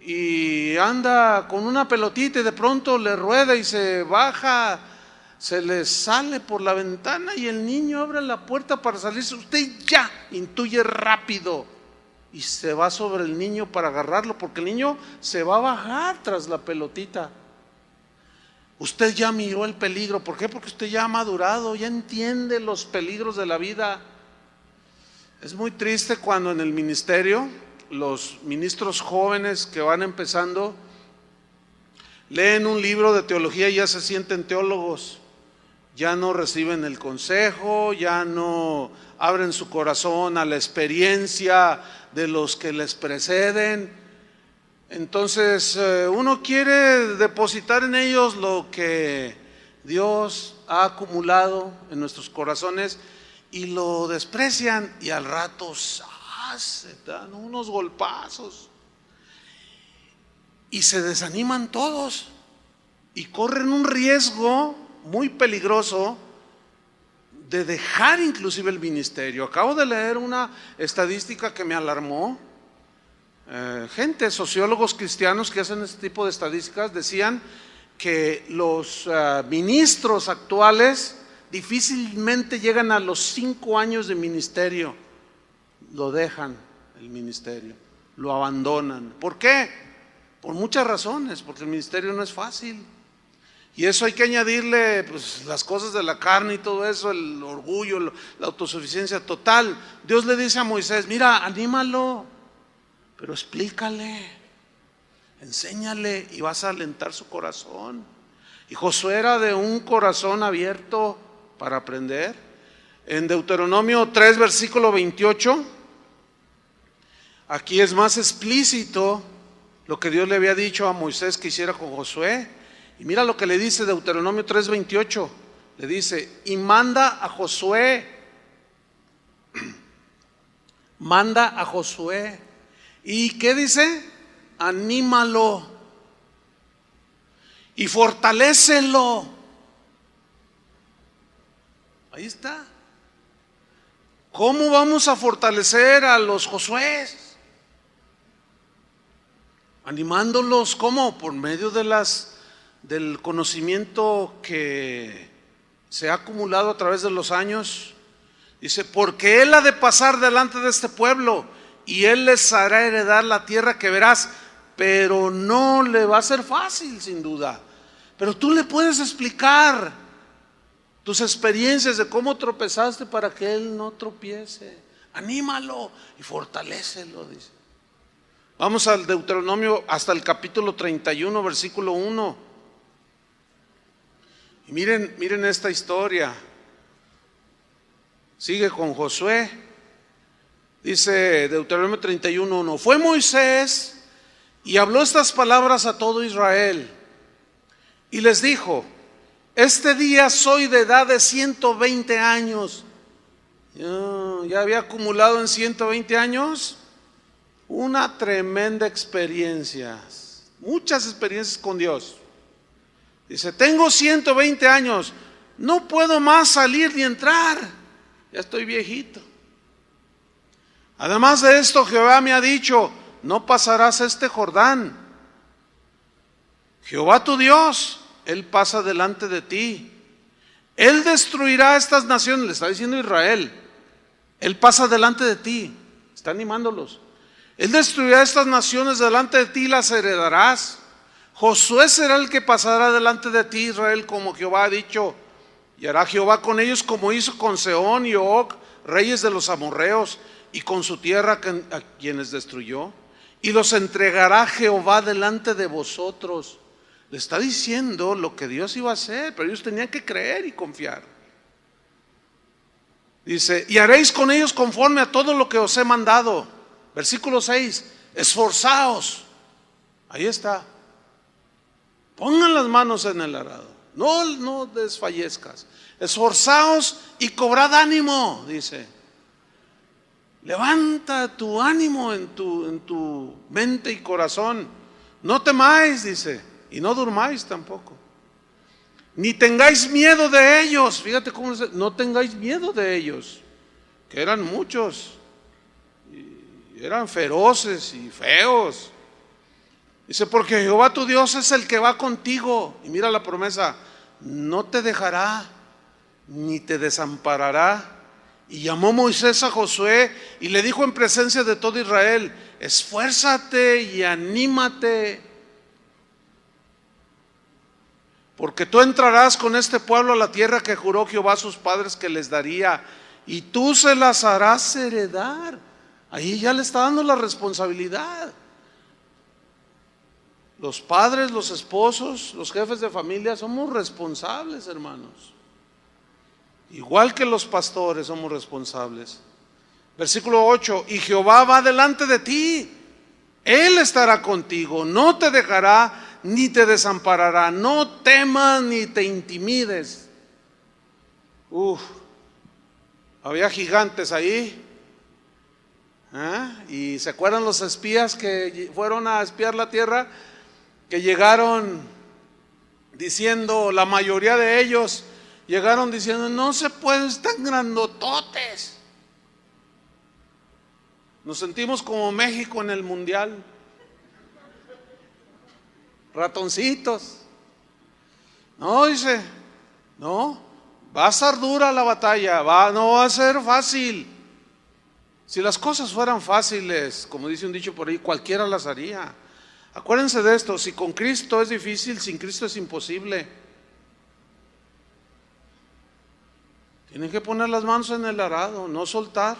y anda con una pelotita y de pronto le rueda y se baja, se le sale por la ventana y el niño abre la puerta para salirse, usted ya intuye rápido y se va sobre el niño para agarrarlo, porque el niño se va a bajar tras la pelotita. Usted ya miró el peligro. ¿Por qué? Porque usted ya ha madurado, ya entiende los peligros de la vida. Es muy triste cuando en el ministerio los ministros jóvenes que van empezando leen un libro de teología y ya se sienten teólogos. ya no reciben el consejo, ya no abren su corazón a la experiencia de los que les preceden. Entonces uno quiere depositar en ellos lo que Dios ha acumulado en nuestros corazones y lo desprecian, y al rato se dan unos golpazos y se desaniman todos y corren un riesgo muy peligroso de dejar inclusive el ministerio. Acabo de leer una estadística que me alarmó. Sociólogos cristianos que hacen este tipo de estadísticas decían que los ministros actuales difícilmente llegan a los 5 años de ministerio. Lo dejan el ministerio, lo abandonan. ¿Por qué? Por muchas razones, porque el ministerio no es fácil. Y eso hay que añadirle pues, las cosas de la carne y todo eso, el orgullo, la autosuficiencia total. Dios le dice a Moisés: mira, anímalo, pero explícale, enséñale y vas a alentar su corazón. Y Josué era de un corazón abierto para aprender. En Deuteronomio 3, versículo 28, aquí es más explícito lo que Dios le había dicho a Moisés que hiciera con Josué. Y mira lo que le dice Deuteronomio 3:28. Le dice: y manda a Josué. Manda a Josué. ¿Y qué dice? Anímalo y fortalécelo. Ahí está. ¿Cómo vamos a fortalecer a los Josués? Animándolos. ¿Cómo? Por medio del conocimiento que se ha acumulado a través de los años. Dice: porque él ha de pasar delante de este pueblo y él les hará heredar la tierra que verás. Pero no le va a ser fácil, sin duda. Pero tú le puedes explicar tus experiencias de cómo tropezaste para que él no tropiece. Anímalo y fortalécelo, dice. Vamos al Deuteronomio hasta el capítulo 31, versículo 1. Y miren esta historia. Sigue con Josué. Dice Deuteronomio 31:1. Fue Moisés y habló estas palabras a todo Israel. Y les dijo: este día soy de edad de 120 años. Ya había acumulado en 120 años una tremenda experiencia. Muchas experiencias con Dios. Dice: tengo 120 años. No puedo más salir ni entrar. Ya estoy viejito. Además de esto, Jehová me ha dicho: no pasarás este Jordán. Jehová tu Dios, Él pasa delante de ti. Él destruirá estas naciones. Le está diciendo Israel: Él pasa delante de ti. Está animándolos. Él destruirá estas naciones delante de ti y las heredarás. Josué será el que pasará delante de ti, Israel, como Jehová ha dicho. Y hará Jehová con ellos como hizo con Sehón y Og, reyes de los amorreos, y con su tierra a quienes destruyó. Y los entregará Jehová delante de vosotros. Le está diciendo lo que Dios iba a hacer, pero ellos tenían que creer y confiar. Dice: y haréis con ellos conforme a todo lo que os he mandado. Versículo 6. Esforzaos. Ahí está. Pongan las manos en el arado. No desfallezcas. Esforzaos y cobrad ánimo, dice. Levanta tu ánimo en tu mente y corazón. No temáis, dice, y no durmáis tampoco. Ni tengáis miedo de ellos. Fíjate cómo dice: no tengáis miedo de ellos, que eran muchos, y eran feroces y feos. Dice: porque Jehová tu Dios es el que va contigo. Y mira la promesa: no te dejará ni te desamparará. Y llamó Moisés a Josué y le dijo en presencia de todo Israel: esfuérzate y anímate, porque tú entrarás con este pueblo a la tierra que juró Jehová a sus padres que les daría, y tú se las harás heredar. Ahí ya le está dando la responsabilidad. Los padres, los esposos, los jefes de familia somos responsables, hermanos. Igual que los pastores somos responsables. Versículo 8, y Jehová va delante de ti, Él estará contigo, no te dejará ni te desamparará, no temas ni te intimides. Había gigantes ahí. Y se acuerdan los espías que fueron a espiar la tierra, que llegaron diciendo, la mayoría de ellos llegaron diciendo, no se puede, están grandototes. Nos sentimos como México en el mundial, ratoncitos. No, dice, no, va a ser dura la batalla, no va a ser fácil. Si las cosas fueran fáciles, como dice un dicho por ahí, cualquiera las haría. Acuérdense de esto, si con Cristo es difícil, sin Cristo es imposible. Tienen que poner las manos en el arado, no soltar.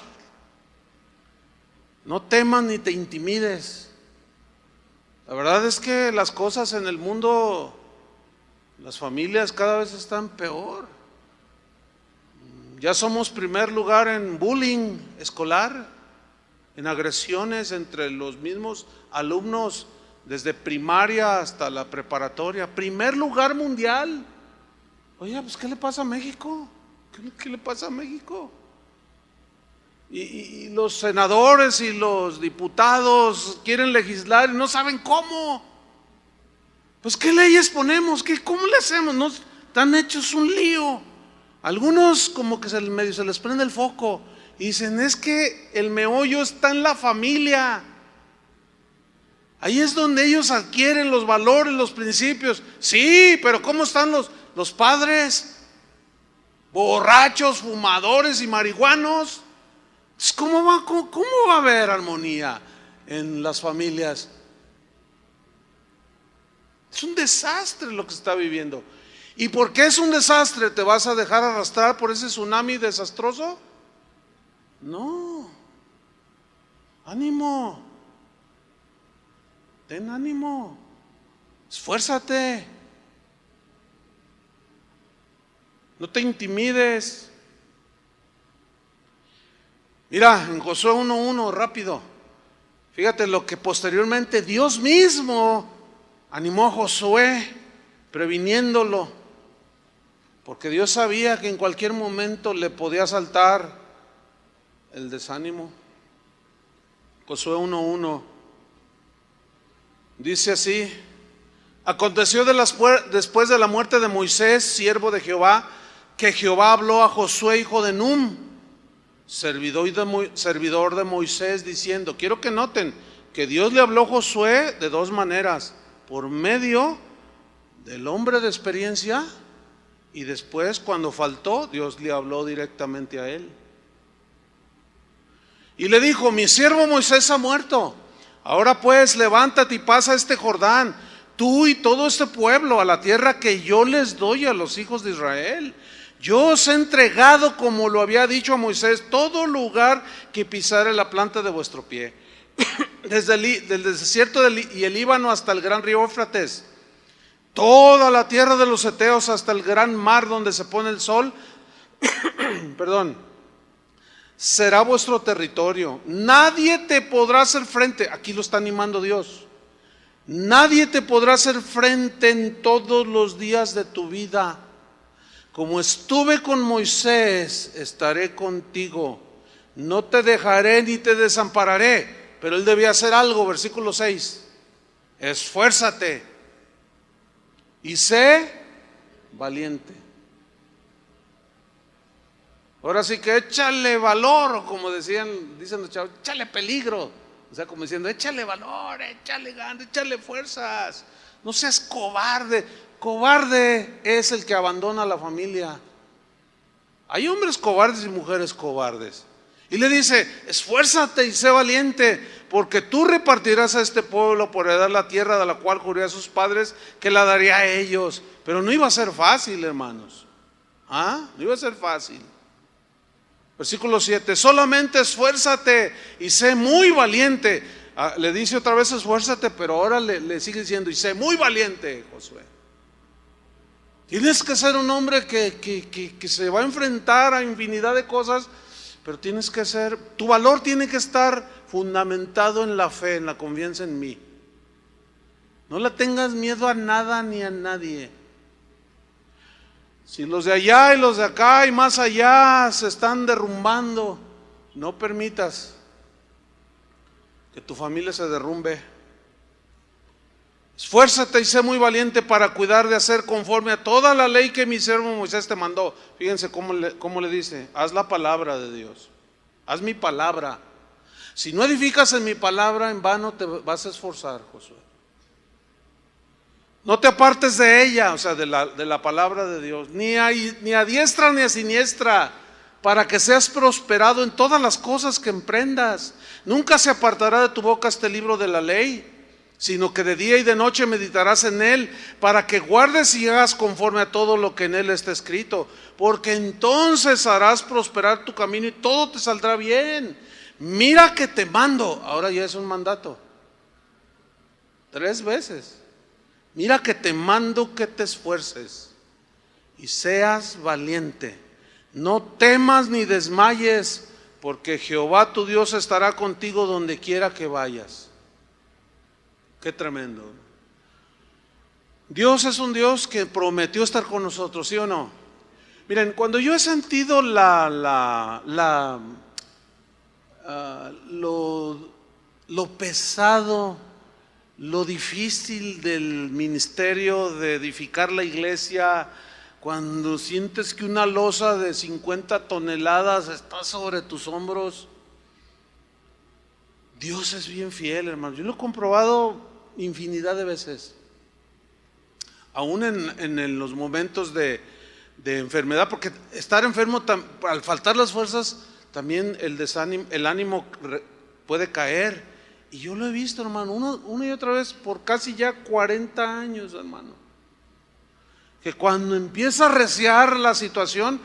No temas ni te intimides. La verdad es que las cosas en el mundo, las familias cada vez están peor. Ya somos primer lugar en bullying escolar, en agresiones entre los mismos alumnos desde primaria hasta la preparatoria. Primer lugar mundial. Oye, pues ¿qué le pasa a México? ¿Qué le pasa a México? Y los senadores y los diputados quieren legislar y no saben cómo. Pues ¿qué leyes ponemos? ¿Cómo le hacemos? No, están hechos un lío. Algunos como que medio se les prende el foco y dicen, es que el meollo está en la familia. Ahí es donde ellos adquieren los valores, los principios. Sí, pero ¿cómo están los padres? Borrachos, fumadores y marihuanos. ¿Cómo va a haber armonía en las familias? Es un desastre lo que se está viviendo. ¿Y por qué es un desastre? ¿Te vas a dejar arrastrar por ese tsunami desastroso? No. Ánimo. Ten ánimo. Esfuérzate. No te intimides. Mira, en Josué 1:1, rápido. Fíjate lo que posteriormente Dios mismo animó a Josué, previniéndolo, porque Dios sabía que en cualquier momento le podía saltar el desánimo. Josué 1:1 dice así: aconteció después de la muerte de Moisés, siervo de Jehová, que Jehová habló a Josué, hijo de Nun, servidor de Moisés, diciendo, quiero que noten que Dios le habló a Josué de dos maneras: por medio del hombre de experiencia, y después cuando faltó, Dios le habló directamente a él. Y le dijo, mi siervo Moisés ha muerto, ahora pues levántate y pasa este Jordán, tú y todo este pueblo, a la tierra que yo les doy a los hijos de Israel. Yo os he entregado, como lo había dicho a Moisés, todo lugar que pisare la planta de vuestro pie, desde el desierto y el Líbano hasta el gran río Éufrates, toda la tierra de los heteos hasta el gran mar donde se pone el sol, será vuestro territorio. Nadie te podrá hacer frente, aquí lo está animando Dios, nadie te podrá hacer frente en todos los días de tu vida. Como estuve con Moisés, estaré contigo. No te dejaré ni te desampararé. Pero él debía hacer algo, versículo 6. Esfuérzate y sé valiente. Ahora sí que échale valor, o como dicen los chavos, échale peligro. O sea, como diciendo, échale valor, échale ganas, échale fuerzas. No seas cobarde. Cobarde es el que abandona a la familia. Hay hombres cobardes y mujeres cobardes. Y le dice, esfuérzate y sé valiente, porque tú repartirás a este pueblo por heredar la tierra de la cual juré a sus padres que la daría a ellos. Pero no iba a ser fácil, hermanos. No iba a ser fácil. Versículo 7, solamente esfuérzate y sé muy valiente. Le dice otra vez esfuérzate, pero ahora le sigue diciendo, y sé muy valiente, Josué. Tienes que ser un hombre que se va a enfrentar a infinidad de cosas, pero tienes que ser, tu valor tiene que estar fundamentado en la fe, en la confianza en mí. No le tengas miedo a nada ni a nadie. Si los de allá y los de acá y más allá se están derrumbando, no permitas que tu familia se derrumbe. Esfuérzate y sé muy valiente para cuidar de hacer conforme a toda la ley que mi siervo Moisés te mandó. Fíjense cómo le dice: haz la palabra de Dios, haz mi palabra. Si no edificas en mi palabra, en vano te vas a esforzar, Josué. No te apartes de ella, o sea, de la palabra de Dios, ni a diestra ni a siniestra, para que seas prosperado en todas las cosas que emprendas. Nunca se apartará de tu boca este libro de la ley, sino que de día y de noche meditarás en él, para que guardes y hagas conforme a todo lo que en él está escrito, porque entonces harás prosperar tu camino y todo te saldrá bien. Mira que te mando, ahora ya es un mandato, 3 veces. Mira que te mando que te esfuerces y seas valiente. No temas ni desmayes, porque Jehová tu Dios estará contigo donde quiera que vayas. Qué tremendo. Dios es un Dios que prometió estar con nosotros, ¿sí o no? Miren, cuando yo he sentido lo pesado, lo difícil del ministerio de edificar la iglesia, cuando sientes que una losa de 50 toneladas está sobre tus hombros, Dios es bien fiel, hermano. Yo lo he comprobado infinidad de veces, aún en los momentos de enfermedad, porque estar enfermo, al faltar las fuerzas, también el ánimo puede caer. Y yo lo he visto, hermano, una y otra vez por casi ya 40 años, hermano, que cuando empieza a reciar la situación,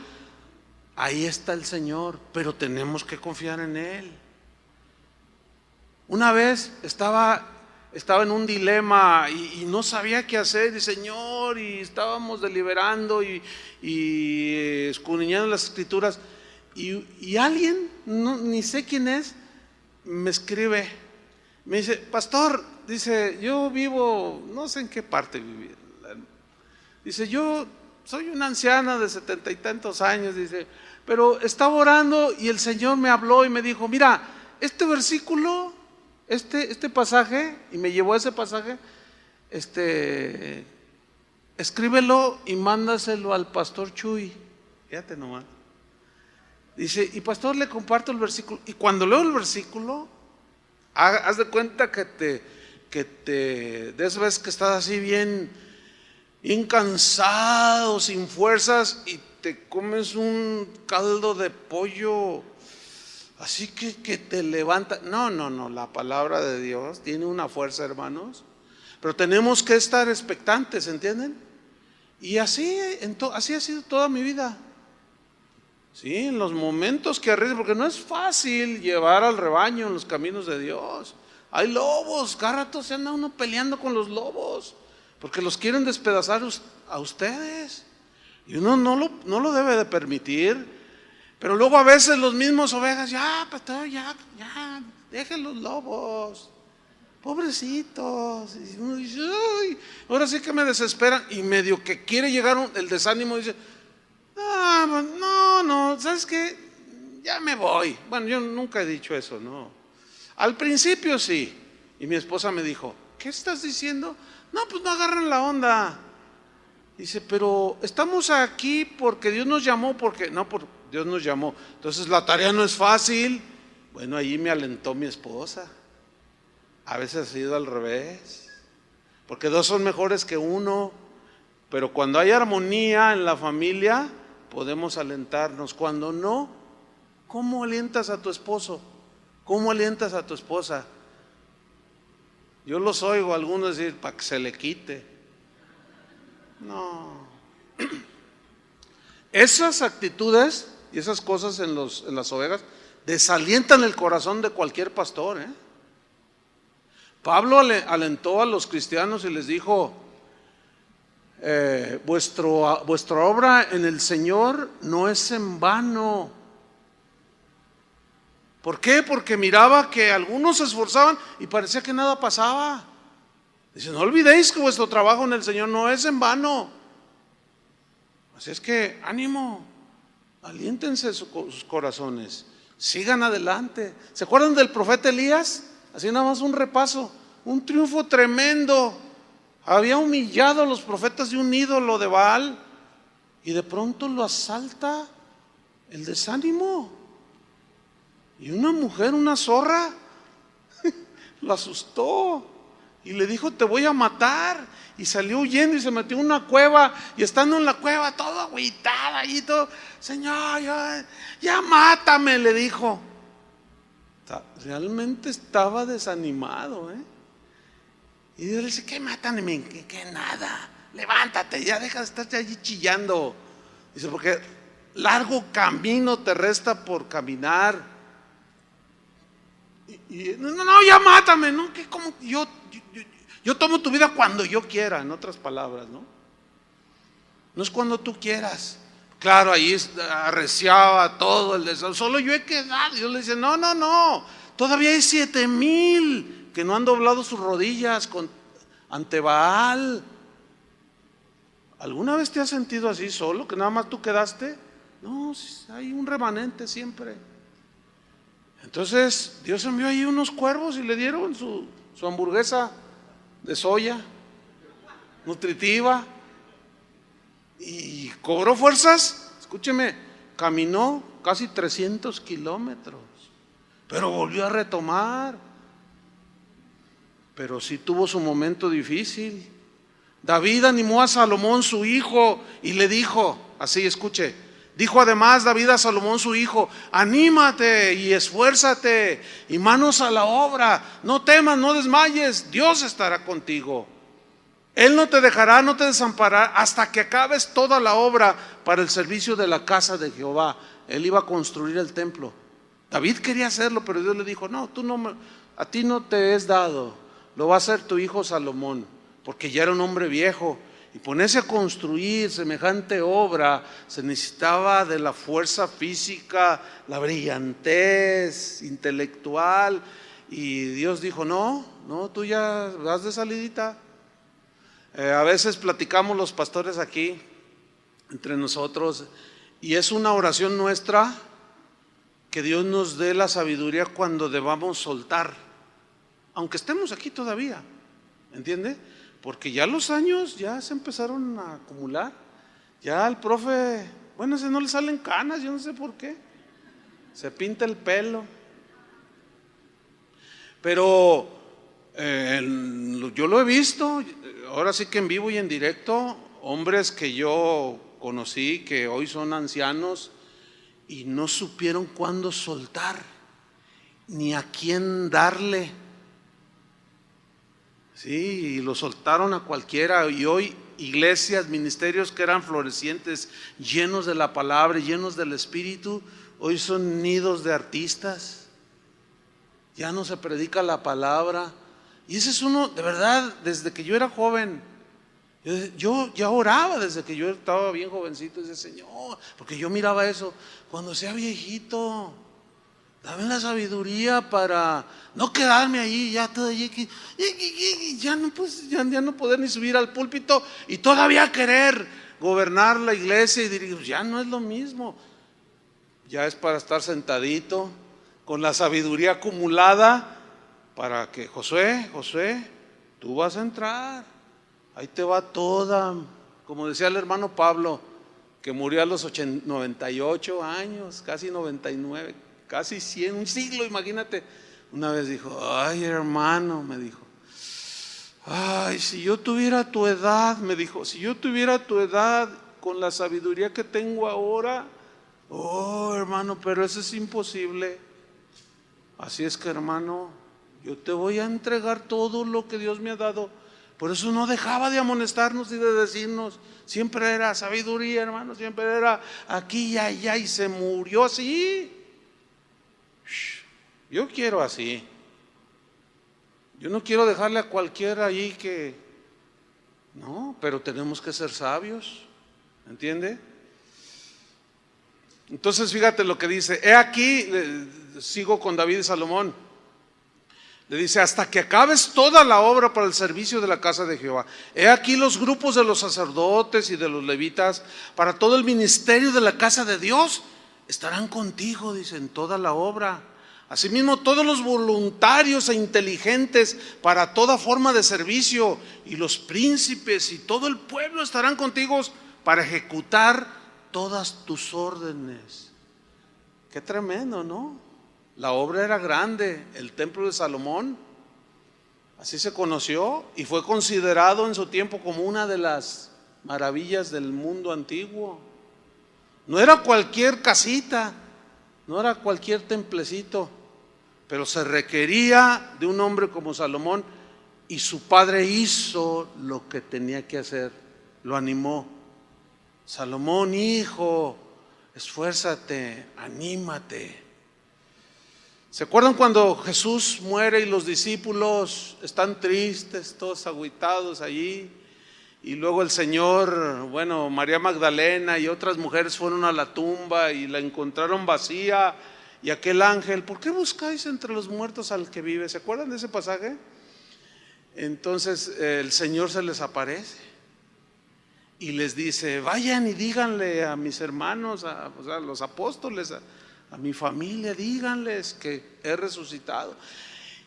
ahí está el Señor, pero tenemos que confiar en Él. Una vez estaba en un dilema y no sabía qué hacer, y Señor, y estábamos deliberando y escudriñando las escrituras, y alguien, ni sé quién es, me escribe, me dice: pastor, dice, yo vivo, no sé en qué parte viví, dice, yo soy una anciana de 70 y tantos años, dice, pero estaba orando y el Señor me habló y me dijo: mira, este versículo, este pasaje, y me llevó a ese pasaje, escríbelo y mándaselo al pastor Chuy. Fíjate nomás. Dice, y pastor, le comparto el versículo, y cuando leo el versículo, haz de cuenta que de esas veces que estás así bien cansado, sin fuerzas, y te comes un caldo de pollo así que te levanta. No, la palabra de Dios tiene una fuerza, hermanos, pero tenemos que estar expectantes, ¿entienden? Y así ha sido toda mi vida. Sí, en los momentos que arriesgo, porque no es fácil llevar al rebaño en los caminos de Dios. Hay lobos, cada rato se anda uno peleando con los lobos, porque los quieren despedazar a ustedes, y uno no lo debe de permitir. Pero luego a veces los mismos ovejas, ya, pastor, ya, dejen los lobos, pobrecitos. Y uno dice, uy, ahora sí que me desesperan, y medio que quiere llegar el desánimo, dice, no, ¿sabes qué? Ya me voy. Bueno, yo nunca he dicho eso, no. Al principio sí, y mi esposa me dijo, ¿qué estás diciendo? No, pues no agarran la onda. Dice, pero estamos aquí porque Dios nos llamó, Dios nos llamó. Entonces la tarea no es fácil. Bueno, allí me alentó mi esposa. A veces ha sido al revés, porque 2 son mejores que 1. Pero cuando hay armonía en la familia, podemos alentarnos. Cuando no, ¿cómo alientas a tu esposo? ¿Cómo alientas a tu esposa? Yo los oigo a algunos decir, para que se le quite. No. Esas actitudes y esas cosas en las ovejas desalientan el corazón de cualquier pastor, ¿eh? Pablo alentó a los cristianos y les dijo: vuestra obra en el Señor no es en vano. ¿Por qué? Porque miraba que algunos se esforzaban y parecía que nada pasaba. Dice, no olvidéis que vuestro trabajo en el Señor no es en vano. Así es que ánimo, aliéntense sus corazones, sigan adelante. ¿Se acuerdan del profeta Elías? Así nada más un repaso, un triunfo tremendo. Había humillado a los profetas de un ídolo de Baal y de pronto lo asalta el desánimo. Y una mujer, una zorra, lo asustó y le dijo, te voy a matar. Y salió huyendo y se metió en una cueva. Y estando en la cueva, todo agüitada y todo, Señor, ya mátame, le dijo. Realmente estaba desanimado, Y Dios le dice, ¿qué mátame? ¿Qué nada? Levántate, ya deja de estar allí chillando. Dice, porque largo camino te resta por caminar. No, ya mátame, ¿no? Que como yo tomo tu vida cuando yo quiera, en otras palabras, ¿no? No es cuando tú quieras. Claro, ahí arreciaba todo el deseo. Solo yo he quedado. Dios le dice, no. Todavía hay 7,000 que no han doblado sus rodillas ante Baal. ¿Alguna vez te has sentido así solo, que nada más tú quedaste? No, hay un remanente siempre. Entonces Dios envió ahí unos cuervos y le dieron su hamburguesa de soya nutritiva y cobró fuerzas. Escúcheme, caminó casi 300 kilómetros, pero volvió a retomar. Pero sí tuvo su momento difícil. David animó a Salomón su hijo y le dijo, así escuche, dijo además David a Salomón su hijo, anímate y esfuérzate y manos a la obra, no temas, no desmayes, Dios estará contigo. Él no te dejará, no te desamparará hasta que acabes toda la obra para el servicio de la casa de Jehová. Él iba a construir el templo. David quería hacerlo, pero Dios le dijo, no, a ti no te es dado, lo va a hacer tu hijo Salomón, porque ya era un hombre viejo. Y ponerse a construir semejante obra se necesitaba de la fuerza física, la brillantez intelectual. Y Dios dijo, no, tú ya vas de salidita. A veces platicamos los pastores aquí entre nosotros y es una oración nuestra que Dios nos dé la sabiduría cuando debamos soltar, aunque estemos aquí todavía, ¿entiende? Porque ya los años ya se empezaron a acumular. Ya al profe, bueno, ese no le salen canas, yo no sé por qué. Se pinta el pelo. Pero yo lo he visto, ahora sí que en vivo y en directo, hombres que yo conocí que hoy son ancianos y no supieron cuándo soltar, ni a quién darle. Sí, y lo soltaron a cualquiera. Y hoy iglesias, ministerios que eran florecientes, llenos de la palabra, llenos del Espíritu, hoy son nidos de artistas. Ya no se predica la palabra. Y ese es uno, de verdad, desde que yo era joven, yo ya oraba desde que yo estaba bien jovencito. Decía, Señor, porque yo miraba eso, cuando sea viejito, dame la sabiduría para no quedarme ahí ya todo ya no poder ni subir al púlpito y todavía querer gobernar la iglesia y dirigir. Ya no es lo mismo. Ya es para estar sentadito con la sabiduría acumulada para que Josué, tú vas a entrar. Ahí te va toda, como decía el hermano Pablo, que murió a los 98 años, casi 99, casi 100, un siglo, imagínate. Una vez dijo, ay hermano, me dijo, ay, si yo tuviera tu edad, me dijo, si yo tuviera tu edad con la sabiduría que tengo ahora, oh hermano, pero eso es imposible. Así es que hermano, yo te voy a entregar todo lo que Dios me ha dado. Por eso no dejaba de amonestarnos y de decirnos, siempre era sabiduría, hermano, siempre era aquí y allá, y se murió así. Yo quiero así. Yo no quiero dejarle a cualquiera allí que No, pero tenemos que ser sabios, ¿entiende? Entonces fíjate lo que dice. He aquí, sigo con David y Salomón. Le dice: hasta que acabes toda la obra para el servicio de la casa de Jehová. He aquí los grupos de los sacerdotes y de los levitas para todo el ministerio de la casa de Dios estarán contigo, dice, en toda la obra. Asimismo, todos los voluntarios e inteligentes para toda forma de servicio, y los príncipes y todo el pueblo estarán contigo para ejecutar todas tus órdenes. Qué tremendo, ¿no? La obra era grande, el templo de Salomón, así se conoció y fue considerado en su tiempo como una de las maravillas del mundo antiguo. No era cualquier casita, no era cualquier templecito, pero se requería de un hombre como Salomón, y su padre hizo lo que tenía que hacer, lo animó. Salomón, hijo, esfuérzate, anímate. ¿Se acuerdan cuando Jesús muere y los discípulos están tristes, todos agüitados allí? Y luego el Señor, María Magdalena y otras mujeres fueron a la tumba y la encontraron vacía. Y aquel ángel: ¿por qué buscáis entre los muertos al que vive? ¿Se acuerdan de ese pasaje? Entonces el Señor se les aparece y les dice: vayan y díganle a mis hermanos, a los apóstoles, a mi familia, díganles que he resucitado.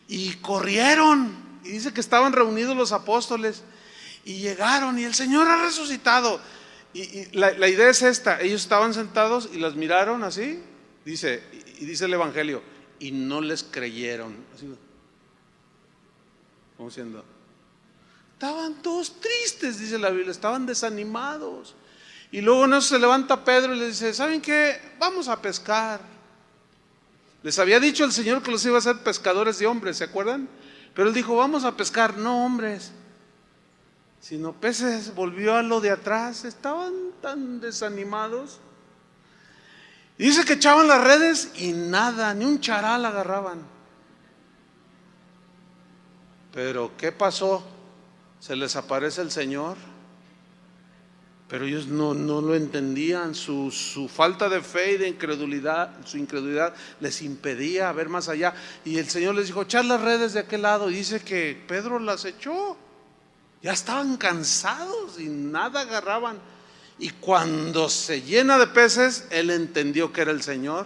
Y corrieron, y dice que estaban reunidos los apóstoles y llegaron, y el Señor ha resucitado. Y la idea es esta: ellos estaban sentados y las miraron así, dice el Evangelio, y no les creyeron. Así, como siendo, estaban todos tristes, dice la Biblia, estaban desanimados. Y luego en eso se levanta Pedro y les dice: ¿saben qué? Vamos a pescar. Les había dicho el Señor que los iba a hacer pescadores de hombres, ¿se acuerdan? Pero él dijo: vamos a pescar, no hombres, sino peces. Volvió a lo de atrás, estaban tan desanimados. Y dice que echaban las redes y nada, ni un charal agarraban. Pero ¿qué pasó? Se les aparece el Señor, pero ellos no lo entendían. Su falta de fe y de incredulidad, su incredulidad les impedía ver más allá. Y el Señor les dijo: echad las redes de aquel lado. Y dice que Pedro las echó. Ya estaban cansados y nada agarraban. Y cuando se llena de peces, él entendió que era el Señor.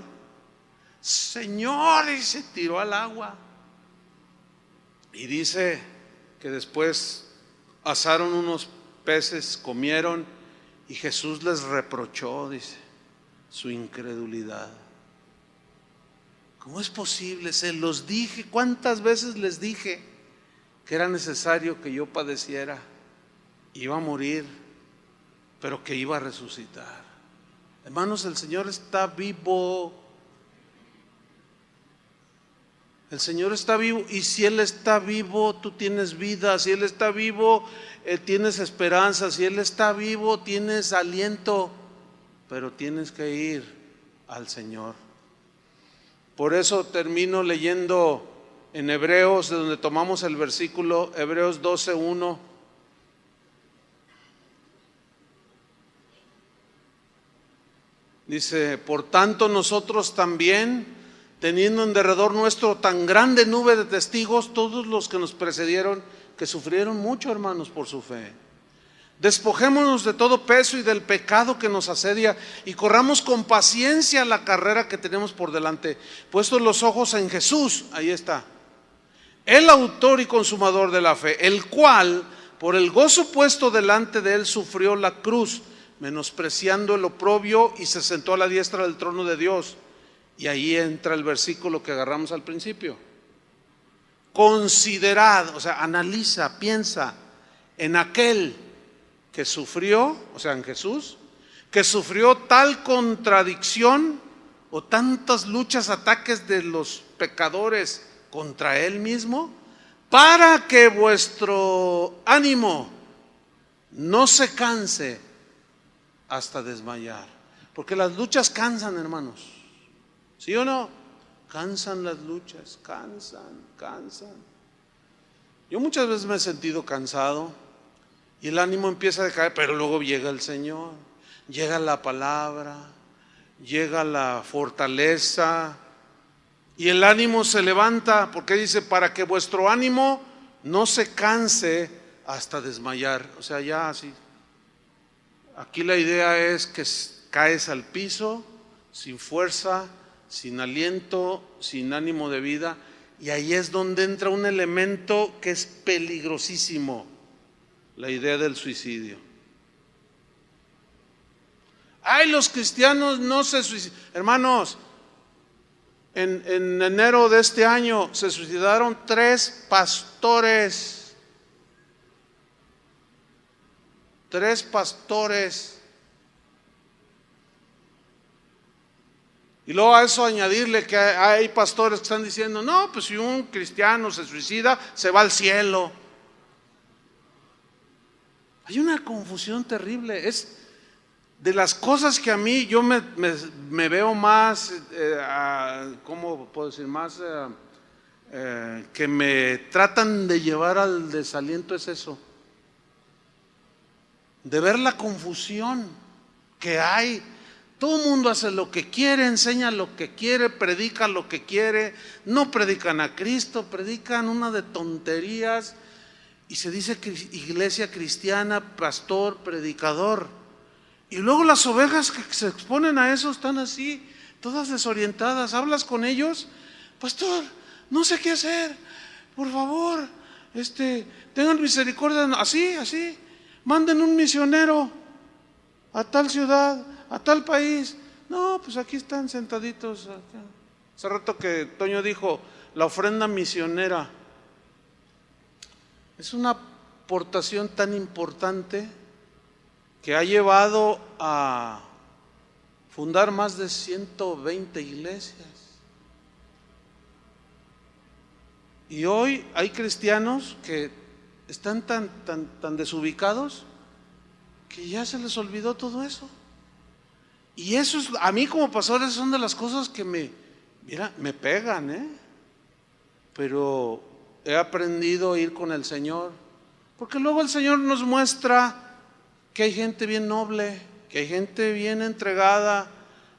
Señor, y se tiró al agua. Y dice que después asaron unos peces, comieron, y Jesús les reprochó, dice, su incredulidad. ¿Cómo es posible? Se los dije, ¿cuántas veces les dije que era necesario que yo padeciera? Iba a morir, pero que iba a resucitar. Hermanos, el Señor está vivo. El Señor está vivo, y si Él está vivo, tú tienes vida. Si Él está vivo, tienes esperanza. Si Él está vivo, tienes aliento, pero tienes que ir al Señor. Por eso termino leyendo en Hebreos, de donde tomamos el versículo, Hebreos 12:1. Dice: por tanto nosotros también, teniendo en derredor nuestro tan grande nube de testigos, todos los que nos precedieron, que sufrieron mucho, hermanos, por su fe, despojémonos de todo peso y del pecado que nos asedia, y corramos con paciencia la carrera que tenemos por delante, puestos los ojos en Jesús. Ahí está, el autor y consumador de la fe, el cual por el gozo puesto delante de él sufrió la cruz, menospreciando el oprobio, y se sentó a la diestra del trono de Dios. Y ahí entra el versículo que agarramos al principio. Considerad, o sea, analiza, piensa en aquel que sufrió, o sea, en Jesús, que sufrió tal contradicción o tantas luchas, ataques de los pecadores contra él mismo, para que vuestro ánimo no se canse hasta desmayar. Porque las luchas cansan, hermanos. ¿Sí o no? Cansan las luchas, cansan. Yo muchas veces me he sentido cansado, y el ánimo empieza a decaer, pero luego llega el Señor, llega la palabra, llega la fortaleza y el ánimo se levanta, porque dice, para que vuestro ánimo no se canse hasta desmayar. O sea, ya así. Aquí la idea es que caes al piso sin fuerza, sin aliento, sin ánimo de vida, y ahí es donde entra un elemento que es peligrosísimo, la idea del suicidio. Ay, los cristianos no se suicidan. Hermanos, en enero de este año se suicidaron 3 pastores. 3 pastores. Y luego a eso añadirle que hay pastores que están diciendo, no, pues si un cristiano se suicida, se va al cielo. Hay una confusión terrible. Es de las cosas que a mí yo me veo más, ¿cómo puedo decir? Más que me tratan de llevar al desaliento, es eso. De ver la confusión que hay. Todo el mundo hace lo que quiere, enseña lo que quiere, predica lo que quiere. No predican a Cristo, predican una de tonterías. Y se dice iglesia cristiana, pastor, predicador. Y luego las ovejas que se exponen a eso están así, todas desorientadas. Hablas con ellos, pastor, no sé qué hacer, por favor, tengan misericordia, así, manden un misionero a tal ciudad, a tal país. No, pues aquí están sentaditos. Hace rato que Toño dijo, la ofrenda misionera es una aportación tan importante que ha llevado a fundar más de 120 iglesias. Y hoy hay cristianos que están tan desubicados que ya se les olvidó todo eso. Y eso es, a mí como pastor, esas son de las cosas que me pegan, pero he aprendido a ir con el Señor, porque luego el Señor nos muestra que hay gente bien noble, que hay gente bien entregada,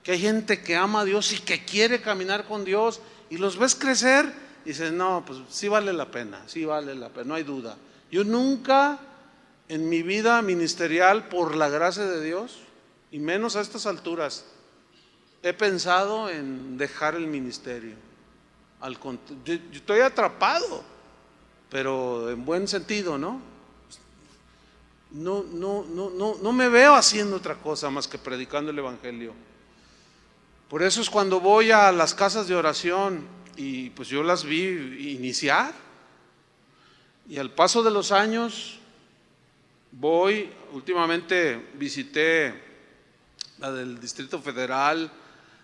que hay gente que ama a Dios y que quiere caminar con Dios, y los ves crecer y dices, no, pues sí vale la pena, no hay duda. Yo nunca en mi vida ministerial, por la gracia de Dios, y menos a estas alturas, he pensado en dejar el ministerio. Yo estoy atrapado, pero en buen sentido, ¿no? No me veo haciendo otra cosa más que predicando el evangelio. Por eso es cuando voy a las casas de oración y pues yo las vi iniciar, y al paso de los años últimamente visité la del Distrito Federal,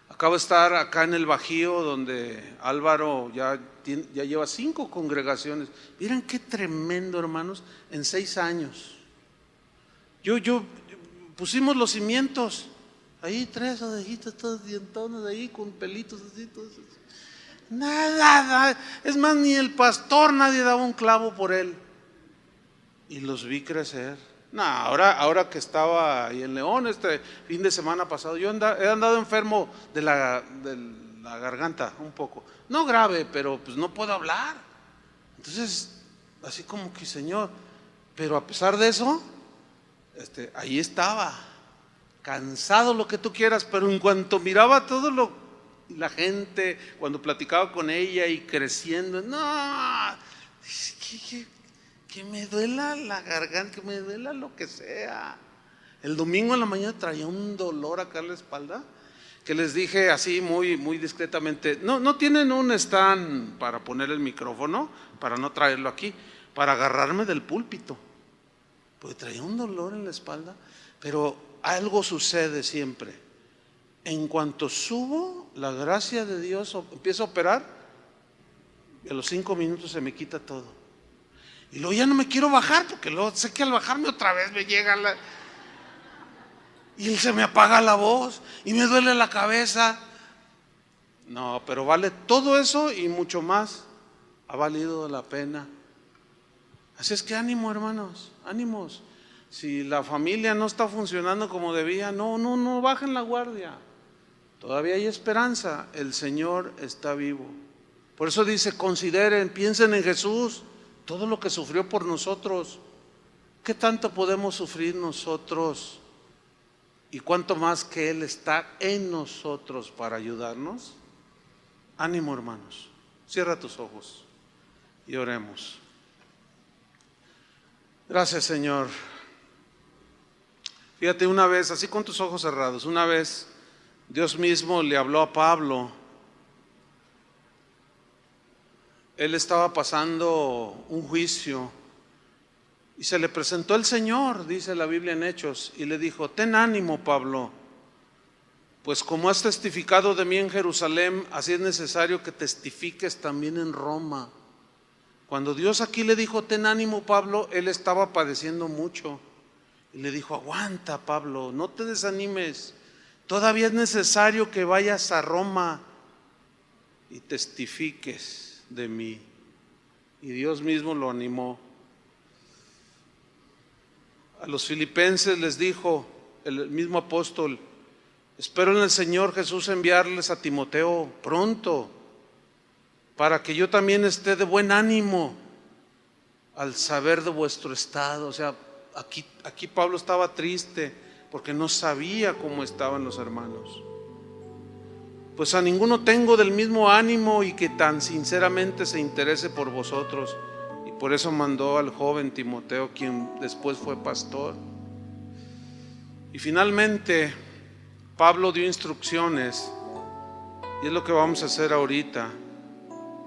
acabo de estar acá en el Bajío, donde Álvaro ya lleva 5 congregaciones. Miren qué tremendo, hermanos, en 6 años. Yo pusimos los cimientos, ahí 3 ovejitas todas dientonas ahí con pelitos así, todos. Nada, es más, ni el pastor, nadie daba un clavo por él. Y los vi crecer. No, ahora que estaba ahí en León este fin de semana pasado, yo he andado enfermo de la garganta un poco, no grave, pero pues no puedo hablar. Entonces, así como que Señor, pero a pesar de eso, ahí estaba, cansado, lo que tú quieras, pero en cuanto miraba la gente, cuando platicaba con ella y creciendo, no, que me duela la garganta, que me duela lo que sea. El domingo en la mañana traía un dolor acá en la espalda, que les dije así muy, muy discretamente, no tienen un stand para poner el micrófono, para no traerlo aquí, para agarrarme del púlpito, porque traía un dolor en la espalda. Pero algo sucede siempre, en cuanto subo, la gracia de Dios empieza a operar, y a los 5 minutos se me quita todo. Y luego ya no me quiero bajar, porque luego sé que al bajarme otra vez me llega y se me apaga la voz y me duele la cabeza. No, pero vale todo eso y mucho más, ha valido la pena. Así es que ánimo, hermanos, ánimos. Si la familia no está funcionando como debía, no bajen la guardia. Todavía hay esperanza, el Señor está vivo. Por eso dice, consideren, piensen en Jesús, todo lo que sufrió por nosotros. ¿Qué tanto podemos sufrir nosotros? Y cuánto más que Él está en nosotros para ayudarnos. Ánimo, hermanos, cierra tus ojos y oremos. Gracias, Señor. Fíjate, una vez, así con tus ojos cerrados, una vez Dios mismo le habló a Pablo. Él estaba pasando un juicio y se le presentó el Señor, dice la Biblia en Hechos, y le dijo, ten ánimo, Pablo, pues como has testificado de mí en Jerusalén, así es necesario que testifiques también en Roma. Cuando Dios aquí le dijo, ten ánimo, Pablo, él estaba padeciendo mucho. Y le dijo, aguanta, Pablo, no te desanimes. Todavía es necesario que vayas a Roma y testifiques de mí. Y Dios mismo lo animó. A los filipenses les dijo el mismo apóstol, espero en el Señor Jesús enviarles a Timoteo pronto, para que yo también esté de buen ánimo al saber de vuestro estado. O sea, aquí Pablo estaba triste porque no sabía cómo estaban los hermanos. Pues a ninguno tengo del mismo ánimo y que tan sinceramente se interese por vosotros. Y por eso mandó al joven Timoteo, quien después fue pastor. Y finalmente Pablo dio instrucciones, y es lo que vamos a hacer ahorita.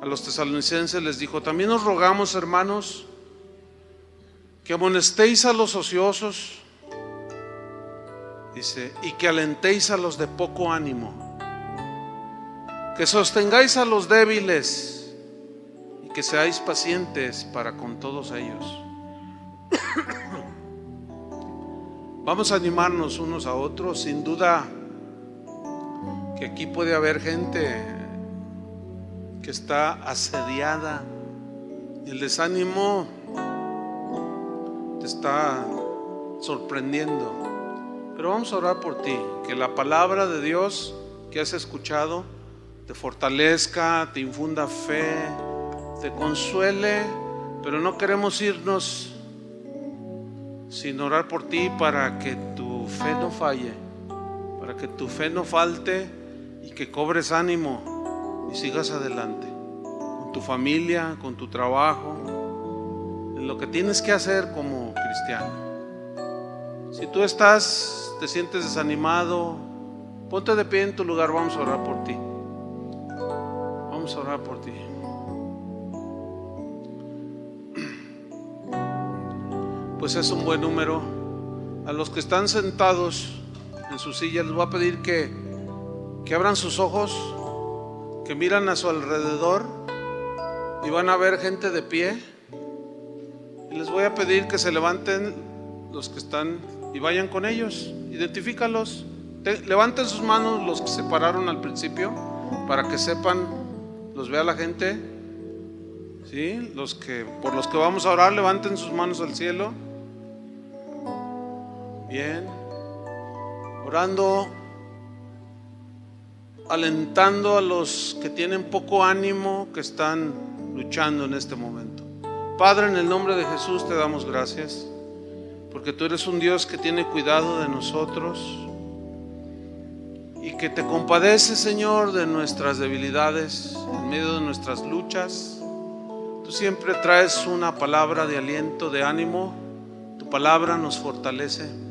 A los tesalonicenses les dijo, también os rogamos, hermanos, que amonestéis a los ociosos, dice, y que alentéis a los de poco ánimo, que sostengáis a los débiles y que seáis pacientes para con todos ellos. Vamos a animarnos unos a otros. Sin duda que aquí puede haber gente que está asediada. El desánimo te está sorprendiendo. Pero vamos a orar por ti, que la palabra de Dios que has escuchado te fortalezca, te infunda fe, te consuele. Pero no queremos irnos sin orar por ti para que tu fe no falle, para que tu fe no falte y que cobres ánimo y sigas adelante con tu familia, con tu trabajo, en lo que tienes que hacer como cristiano. Si tú te sientes desanimado, ponte de pie en tu lugar. Vamos a orar por ti. Vamos a orar por ti. Pues es un buen número. A los que están sentados en su silla les voy a pedir que abran sus ojos, que miran a su alrededor y van a ver gente de pie. Y les voy a pedir que se levanten los que están y vayan con ellos. Identifícalos. Levanten sus manos los que se pararon al principio para que sepan, los vea la gente. ¿Sí? Por los que vamos a orar, levanten sus manos al cielo. Bien, orando, alentando a los que tienen poco ánimo, que están luchando en este momento. Padre, en el nombre de Jesús te damos gracias, porque tú eres un Dios que tiene cuidado de nosotros y que te compadece, Señor, de nuestras debilidades, en medio de nuestras luchas. Tú siempre traes una palabra de aliento, de ánimo. Tu palabra nos fortalece.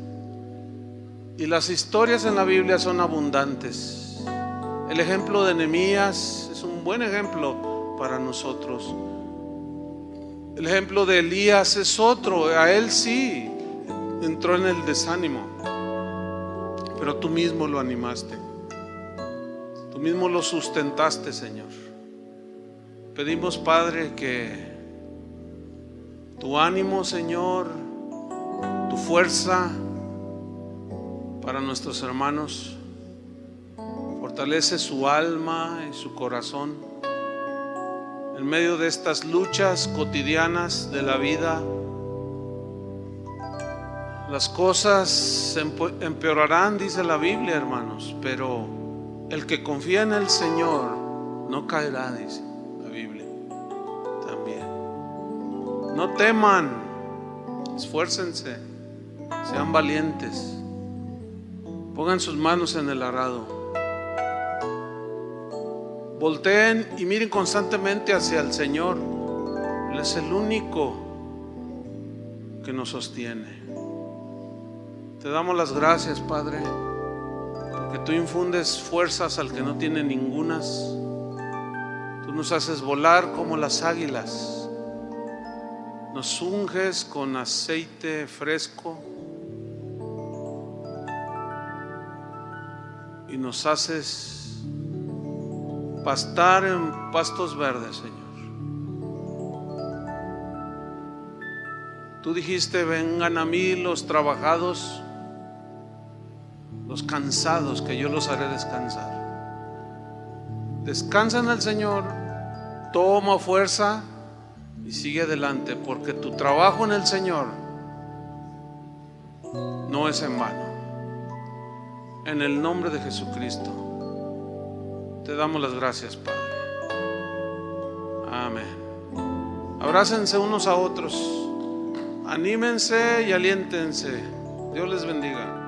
Y las historias en la Biblia son abundantes. El ejemplo de Nehemías es un buen ejemplo para nosotros. El ejemplo de Elías es otro. A él sí entró en el desánimo, pero tú mismo lo animaste. Tú mismo lo sustentaste, Señor. Pedimos, Padre, que tu ánimo, Señor, tu fuerza para nuestros hermanos, fortalece su alma y su corazón en medio de estas luchas cotidianas de la vida. Las cosas empeorarán, dice la Biblia, hermanos, pero el que confía en el Señor no caerá, dice la Biblia también. No teman, esfuércense, sean valientes, pongan sus manos en el arado, volteen y miren constantemente hacia el Señor. Él es el único que nos sostiene. Te damos las gracias, Padre, porque tú infundes fuerzas al que no tiene ningunas. Tú nos haces volar como las águilas. Nos unges con aceite fresco y nos haces pastar en pastos verdes, Señor. Tú dijiste: vengan a mí los trabajados, los cansados, que yo los haré descansar. Descansa en el Señor, toma fuerza y sigue adelante, porque tu trabajo en el Señor no es en vano. En el nombre de Jesucristo te damos las gracias, Padre. Amén. Abrácense unos a otros, anímense y aliéntense. Dios les bendiga.